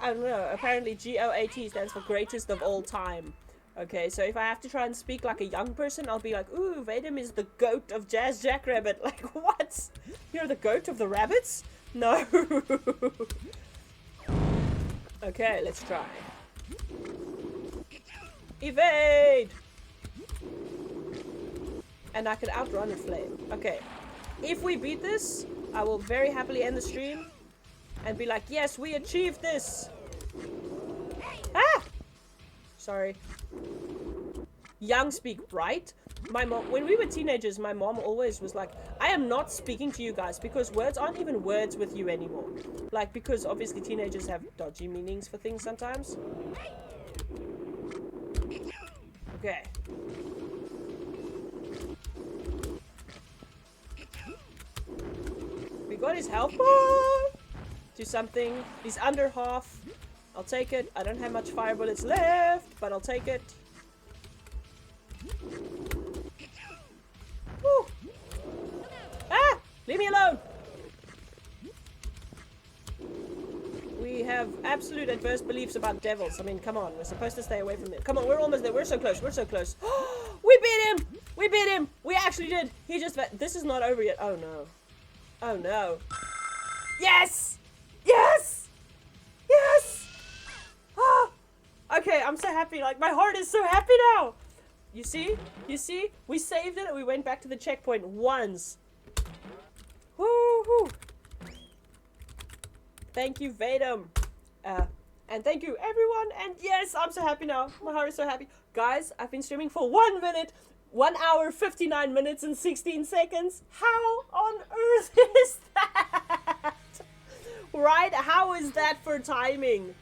I don't know. Apparently GOAT stands for greatest of all time. Okay, so if I have to try and speak like a young person, I'll be like, ooh, Vadim is the GOAT of Jackrabbit. Like, what? You're the GOAT of the rabbits? No. Okay, let's try. Evade! And I can outrun a flame. Okay. If we beat this, I will very happily end the stream and be like, yes, we achieved this. Ah! Sorry. Young speak, right? My mom, when we were teenagers, my mom always was like, I am not speaking to you guys because words aren't even words with you anymore. Like, because obviously teenagers have dodgy meanings for things sometimes. Okay. We got his health bar. Do something. He's under half. I'll take it. I don't have much fire bullets left, but I'll take it. Woo. Ah! Leave me alone! We have absolute adverse beliefs about devils. I mean, come on. We're supposed to stay away from it. Come on, we're almost there. We're so close. We're so close. We beat him! We beat him! We actually did. He just... This is not over yet. Oh, no. Oh, no. Yes! Yes! Yes! Ah! Okay, I'm so happy. Like, my heart is so happy now. You see? You see? We saved it and we went back to the checkpoint once. Woohoo! Thank you, Vadim. And thank you, everyone. And yes, I'm so happy now. My heart is so happy. Guys, I've been streaming for 1 minute, 1 hour, 59 minutes and 16 seconds. How on earth is that? Right? How is that for timing?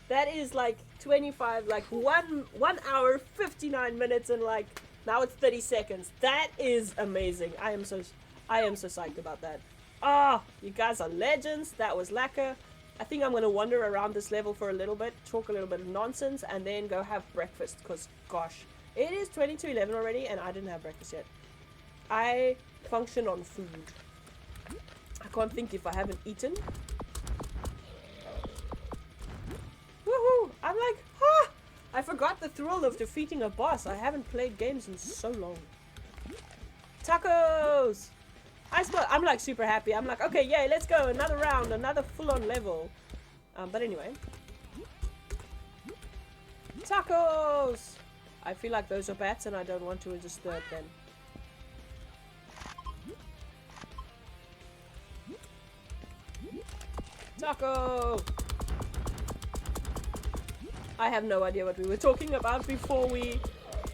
That is like 25, like 1 hour, 59 minutes and like, now it's 30 seconds. That is amazing. I am so psyched about that. Ah, you guys are legends. That was lacquer. I think I'm going to wander around this level for a little bit, talk a little bit of nonsense, and then go have breakfast. Because, gosh, it is 20 to 11 already, and I didn't have breakfast yet. I function on food. I can't think if I haven't eaten. Woohoo! I'm like, ah! I forgot the thrill of defeating a boss. I haven't played games in so long. Tacos! I'm like super happy. I'm like, okay, yay, let's go. Another round, another full-on level. But anyway. Tacos! I feel like those are bats and I don't want to disturb them. Taco! I have no idea what we were talking about before we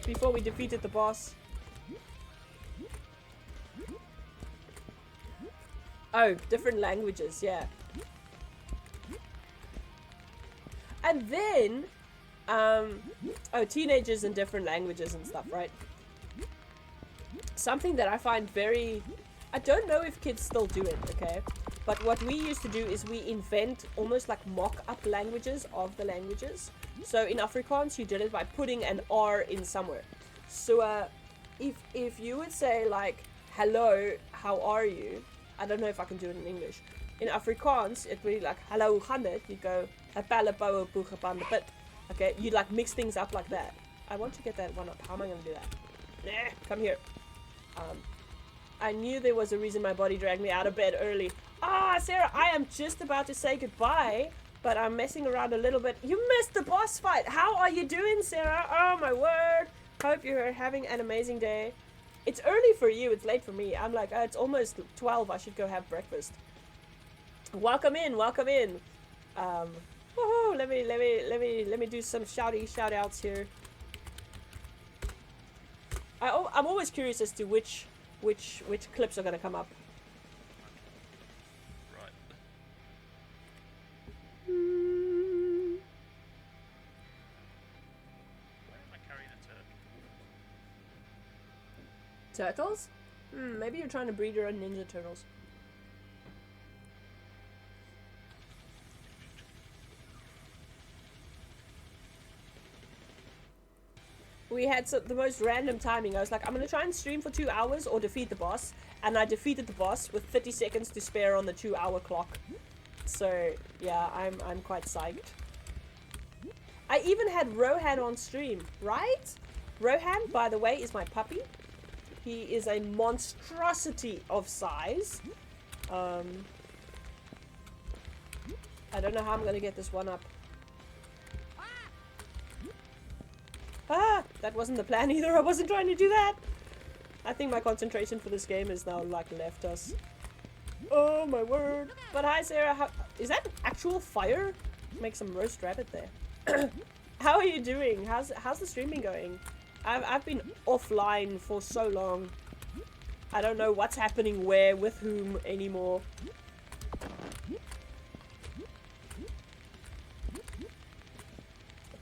defeated the boss. Oh, different languages, yeah. And then, oh, teenagers and different languages and stuff, right? Something that I find very, I don't know if kids still do it, okay? But what we used to do is we invent almost like mock-up languages of the languages. So in Afrikaans, you did it by putting an R in somewhere. So if you would say like hello, how are you? I don't know if I can do it in English. In Afrikaans, it would be like hello, hoe gaan dit? You go okay, you like mix things up like that. I want to get that one up. How am I gonna do that? Nah, come here. I knew there was a reason my body dragged me out of bed early. Ah, Sarah, I am just about to say goodbye, but I'm messing around a little bit. You missed the boss fight. How are you doing, Sarah? Oh my word. Hope you're having an amazing day. It's early for you, it's late for me. I'm like, it's almost 12, I should go have breakfast. Welcome in, welcome in. Woohoo, let me do some shout outs here. I'm always curious as to which clips are gonna come up.
Right. Why am I carrying a turtle?
Turtles? Maybe you're trying to breed your own ninja turtles. We had the most random timing. I was like, I'm gonna try and stream for 2 hours or defeat the boss, and I defeated the boss with 30 seconds to spare on the 2-hour clock. So yeah, I'm quite psyched. I even had Rohan on stream, right? Rohan, by the way, is my puppy. He is a monstrosity of size. I don't know how I'm gonna get this one up. Ah, that wasn't the plan either. I wasn't trying to do that. I think my concentration for this game is now like left us. Oh my word. But hi Sarah, is that actual fire? Make some roast rabbit there. How are you doing? How's the streaming going? I've been offline for so long. I don't know what's happening where, with whom anymore.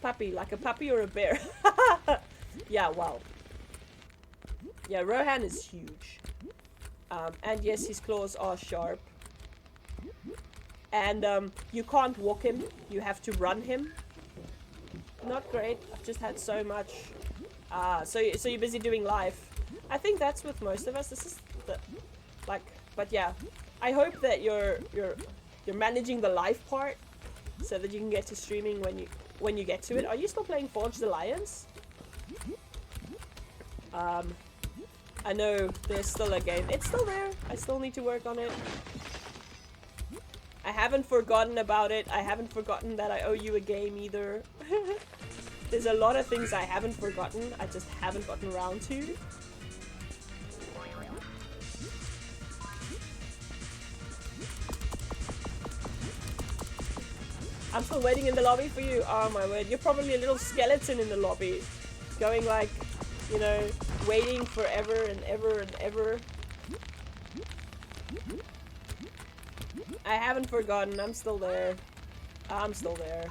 Puppy, like a puppy or a bear? Yeah, wow. Yeah, Rohan is huge. And yes, his claws are sharp. And you can't walk him, you have to run him. Not great, I've just had so much. So you're busy doing life. I think that's with most of us. This is the, like, but yeah. I hope that you're managing the life part so that you can get to streaming when you get to it. Are you still playing Forged Alliance? I know there's still a game. It's still there. I still need to work on it. I haven't forgotten about it. I haven't forgotten that I owe you a game either. There's a lot of things I haven't forgotten. I just haven't gotten around to. I'm still waiting in the lobby for you. Oh my word, you're probably a little skeleton in the lobby. Going like, you know, waiting forever and ever and ever. I haven't forgotten, I'm still there. I'm still there.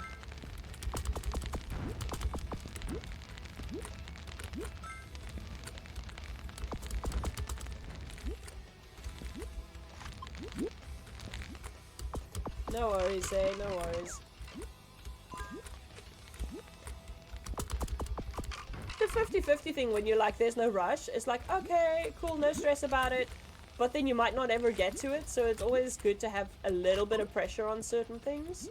No worries, eh? No worries. The 50-50 thing when you're like, there's no rush, it's like, okay, cool, no stress about it. But then you might not ever get to it, so it's always good to have a little bit of pressure on certain things.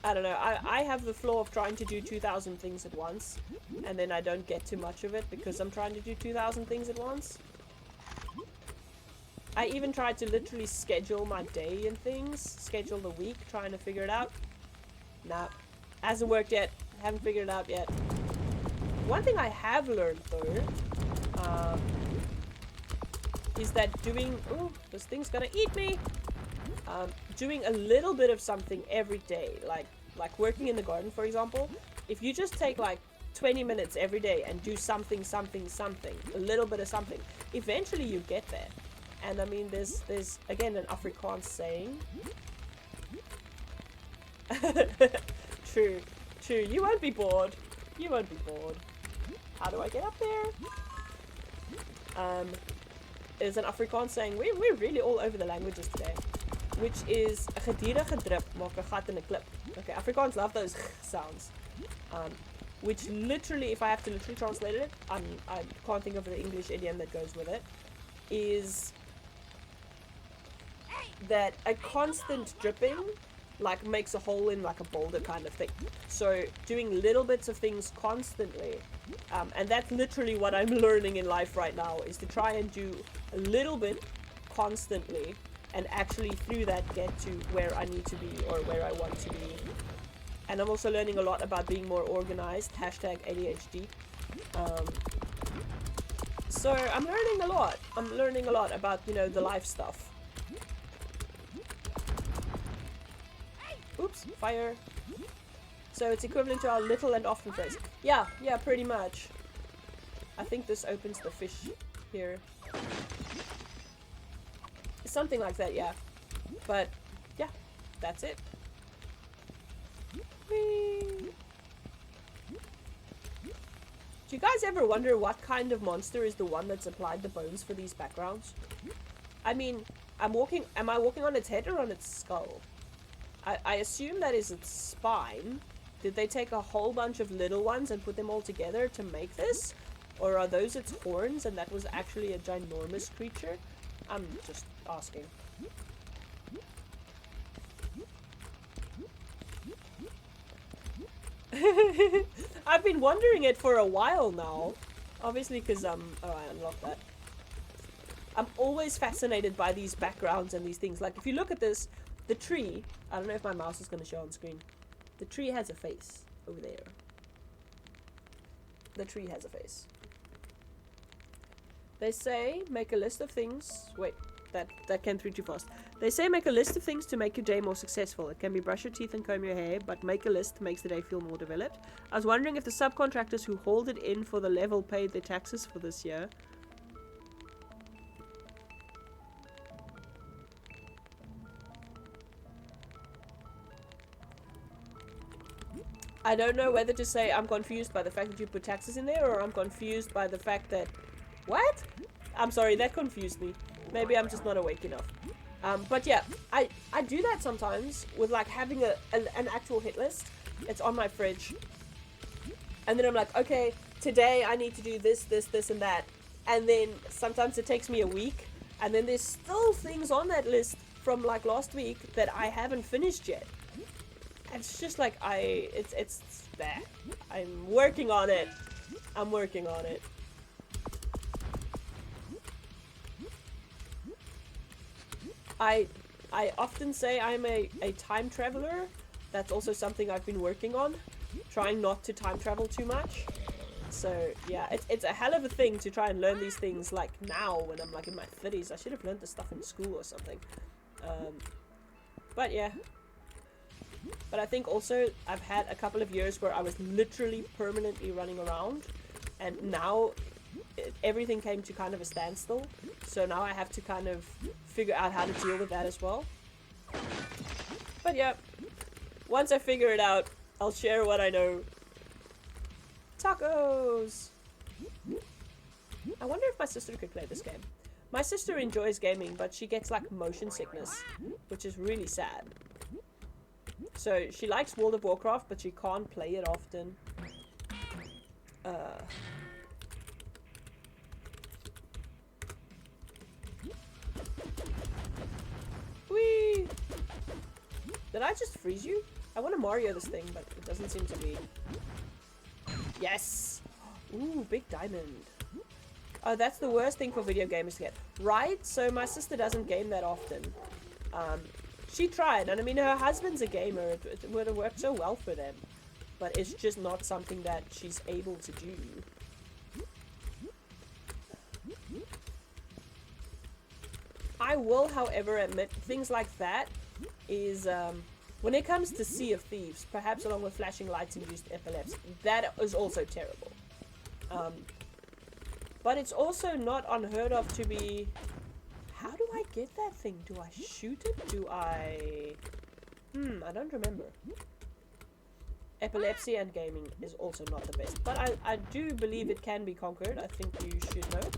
I don't know, I have the flaw of trying to do 2,000 things at once, and then I don't get too much of it because I'm trying to do 2,000 things at once. I even tried to literally schedule my day and things, schedule the week, trying to figure it out. Nah, hasn't worked yet, haven't figured it out yet. One thing I have learned though, is that doing, ooh, this thing's gonna eat me! Doing a little bit of something every day, like working in the garden for example, if you just take like 20 minutes every day and do something, a little bit of something, eventually you get there. And I mean, there's again an Afrikaans saying. True, you won't be bored. You won't be bored. How do I get up there? There's an Afrikaans saying, we're really all over the languages today. Which is, 'n gediere gedrup maak 'n gat in 'n klip. Okay, Afrikaans love those sounds. which literally, if I have to literally translate it, I can't think of the English idiom that goes with it, is that a constant dripping like makes a hole in like a boulder kind of thing. So doing little bits of things constantly, and that's literally what I'm learning in life right now, is to try and do a little bit constantly, and actually through that get to where I need to be or where I want to be. And I'm also learning a lot about being more organized, hashtag ADHD. So I'm learning a lot. I'm learning a lot about, you know, the life stuff. Oops, fire. So it's equivalent to our little and often phrase. Yeah, pretty much. I think this opens the fish here. Something like that, yeah. But, yeah, that's it. Whee! Do you guys ever wonder what kind of monster is the one that's applied the bones for these backgrounds? I mean, am I walking on its head or on its skull? I assume that is its spine. Did they take a whole bunch of little ones and put them all together to make this? Or are those its horns and that was actually a ginormous creature? I'm just asking. I've been wondering it for a while now. Obviously because, oh, I unlocked that. I'm always fascinated by these backgrounds and these things. Like, if you look at this, the tree, I don't know if my mouse is going to show on screen. The tree has a face over there. The tree has a face. They say make a list of things. Wait, that came through too fast. They say make a list of things to make your day more successful. It can be brush your teeth and comb your hair, but make a list makes the day feel more developed. I was wondering if the subcontractors who hauled it in for the level paid their taxes for this year. I don't know whether to say I'm confused by the fact that you put taxes in there, or I'm confused by the fact that... What? I'm sorry, that confused me. Maybe I'm just not awake enough. But yeah, I do that sometimes with like having an actual hit list. It's on my fridge. And then I'm like, okay, today I need to do this, this, this, and that. And then sometimes it takes me a week. And then there's still things on that list from like last week that I haven't finished yet. It's just like it's there. I'm working on it. I'm working on it. I often say I'm a time traveler. That's also something I've been working on. Trying not to time travel too much. So yeah, it's a hell of a thing to try and learn these things like now when I'm like in my 30s. I should have learned this stuff in school or something. But yeah. But I think also I've had a couple of years where I was literally permanently running around, and now everything came to kind of a standstill. So now I have to kind of figure out how to deal with that as well. But yeah, once I figure it out, I'll share what I know. Tacos! I wonder if my sister could play this game. My sister enjoys gaming, but she gets like motion sickness, which is really sad. So she likes World of Warcraft, but she can't play it often. Whee! Did I just freeze you? I want to Mario this thing, but it doesn't seem to be. Yes! Ooh, big diamond. Oh, that's the worst thing for video gamers to get. Right? So my sister doesn't game that often. She tried, and I mean, her husband's a gamer. It would have worked so well for them. But it's just not something that she's able to do. I will, however, admit things like that is, when it comes to Sea of Thieves, perhaps along with flashing lights induced epilepsy, that is also terrible. But it's also not unheard of to be... How do I get that thing? Do I shoot it? Do I... I don't remember. Epilepsy and gaming is also not the best. But I do believe it can be conquered. I think you should know.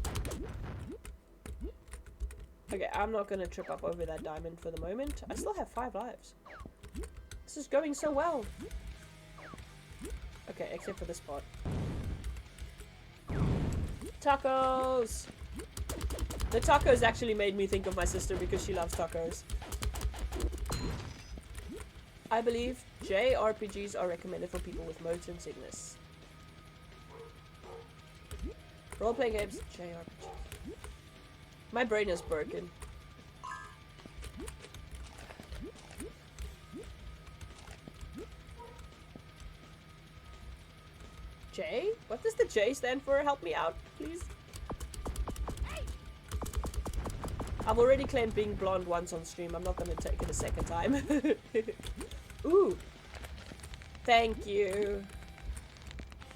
Okay, I'm not going to trip up over that diamond for the moment. I still have 5 lives. This is going so well. Okay, except for this part. Tacos! The tacos actually made me think of my sister because she loves tacos. I believe JRPGs are recommended for people with motion sickness. Role-playing games, JRPGs. My brain is broken. J? What does the J stand for? Help me out, please. I've already claimed being blonde once on stream. I'm not going to take it a second time. Ooh. Thank you.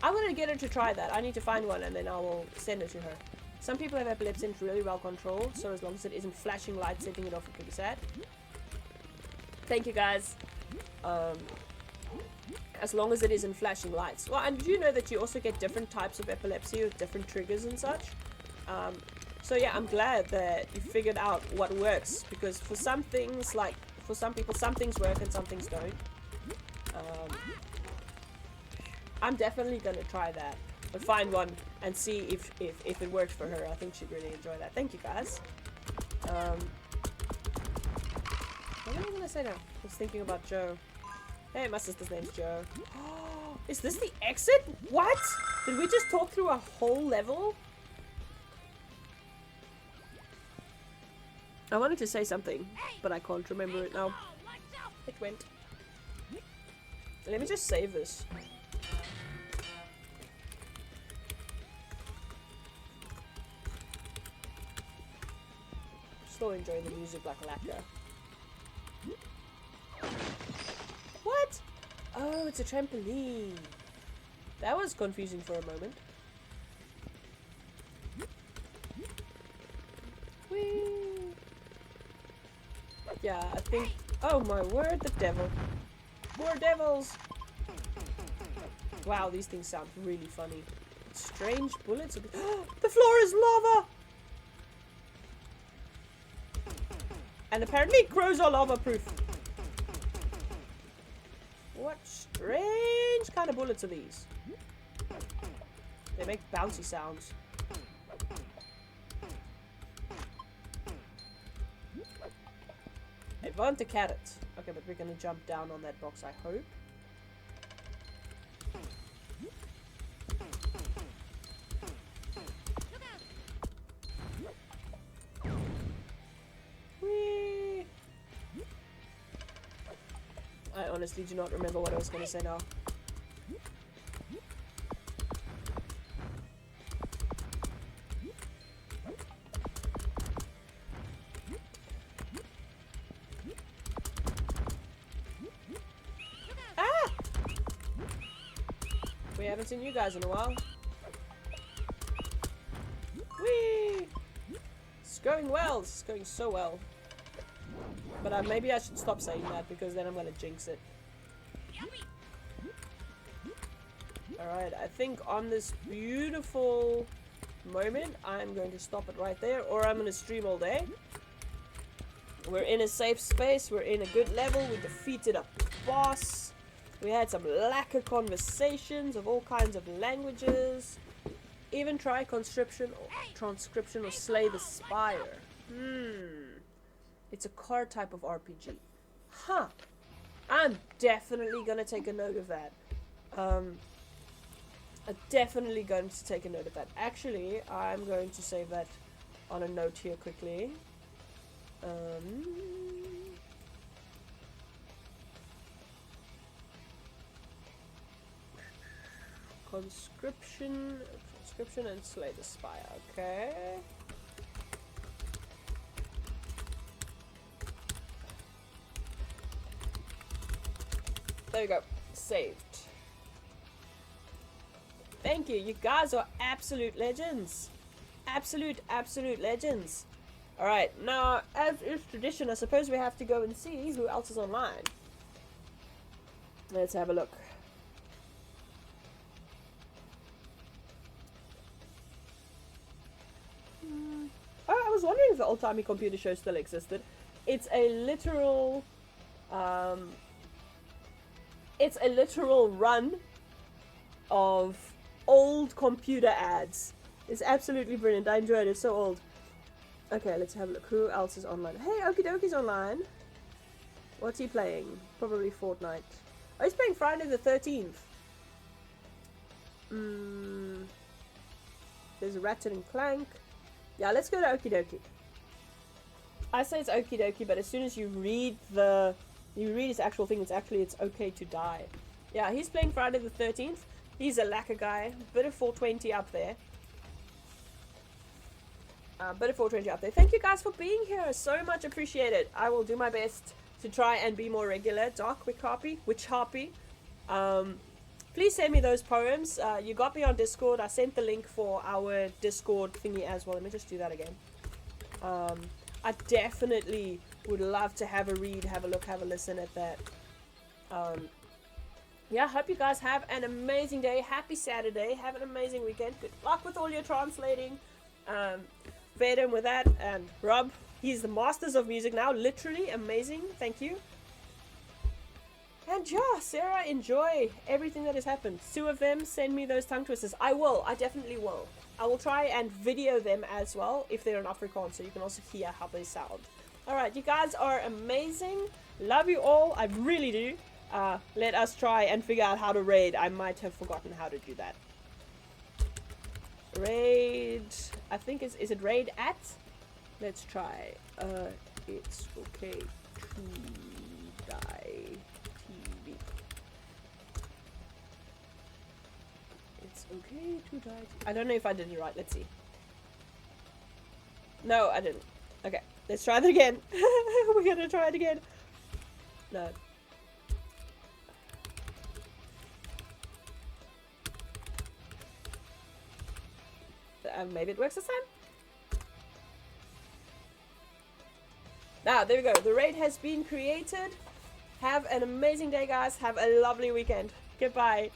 I want to get her to try that. I need to find one and then I will send it to her. Some people have epilepsy and it's really well controlled, so as long as it isn't flashing light, setting it off would be sad. Thank you, guys. As long as it isn't flashing lights. Well, and did you know that you also get different types of epilepsy with different triggers and such? So yeah, I'm glad that you figured out what works, because for some things, like, for some people, some things work and some things don't. I'm definitely gonna try that. But find one and see if it works for her. I think she'd really enjoy that. Thank you, guys. What am I gonna say now? I was thinking about Joe. Hey, my sister's name's Joe. Is this the exit? What? Did we just talk through a whole level? I wanted to say something, but I can't remember it now. It went. Let me just save this. Still enjoying the music like lacquer. What? Oh, it's a trampoline. That was confusing for a moment. Whee! Yeah, I think... Oh my word, the devil. More devils! Wow, these things sound really funny. Strange bullets. The floor is lava! And apparently crows are lava proof. What strange kind of bullets are these? They make bouncy sounds. I want a carrot. Okay, but we're gonna jump down on that box, I hope. Whee! I honestly do not remember what I was gonna say now. We haven't seen you guys in a while. Whee! It's going well. It's going so well. But maybe I should stop saying that because then I'm gonna jinx it. Alright, I think on this beautiful moment, I'm going to stop it right there, or I'm gonna stream all day. We're in a safe space. We're in a good level. We defeated a boss. We had some lacquer conversations of all kinds of languages. Even try transcription or slay the spire. It's a card type of RPG. Huh. I'm definitely gonna take a note of that. I'm definitely going to take a note of that. Actually, I'm going to save that on a note here quickly. Conscription and slay the spire. Okay. There you go. Saved. Thank you. You guys are absolute legends. Absolute legends. Alright, now, as is tradition, I suppose we have to go and see who else is online. Let's have a look. Oh, I was wondering if the Old Timey Computer Show still existed. It's a literal... it's a literal run of old computer ads. It's absolutely brilliant. I enjoyed it. It's so old. Okay, let's have a look. Who else is online? Hey, Okie Dokie's online. What's he playing? Probably Fortnite. Oh, he's playing Friday the 13th. There's a Ratchet and Clank. Yeah, let's go to Okie Dokie. I say it's Okie Dokie, but as soon as you read his actual thing, it's okay to die. Yeah, he's playing Friday the 13th. He's a lacquer guy. Bit of 420 up there. Bit of 420 up there. Thank you guys for being here. So much appreciated. I will do my best to try and be more regular. Dark Witch Harpy. Please send me those poems. You got me on Discord. I sent the link for our Discord thingy as well. Let me just do that again. I definitely would love to have a read, have a look, have a listen at that. Yeah, hope you guys have an amazing day. Happy Saturday. Have an amazing weekend. Good luck with all your translating. Vaden with that. And Rob, he's the masters of music now. Literally amazing. Thank you. And yeah, Sarah, enjoy everything that has happened. Two of them, send me those tongue twisters. I will. I definitely will. I will try and video them as well if they're in Afrikaans, so you can also hear how they sound. Alright, you guys are amazing. Love you all. I really do. Let us try and figure out how to raid. I might have forgotten how to do that. Raid. I think is it raid at? Let's try. It's okay to die. TV. It's okay to die. I don't know if I did it right. Let's see. No, I didn't. Okay, let's try that again. We're gonna try it again. No. Maybe it works this time. Now, there we go. The raid has been created. Have an amazing day, guys. Have a lovely weekend. Goodbye.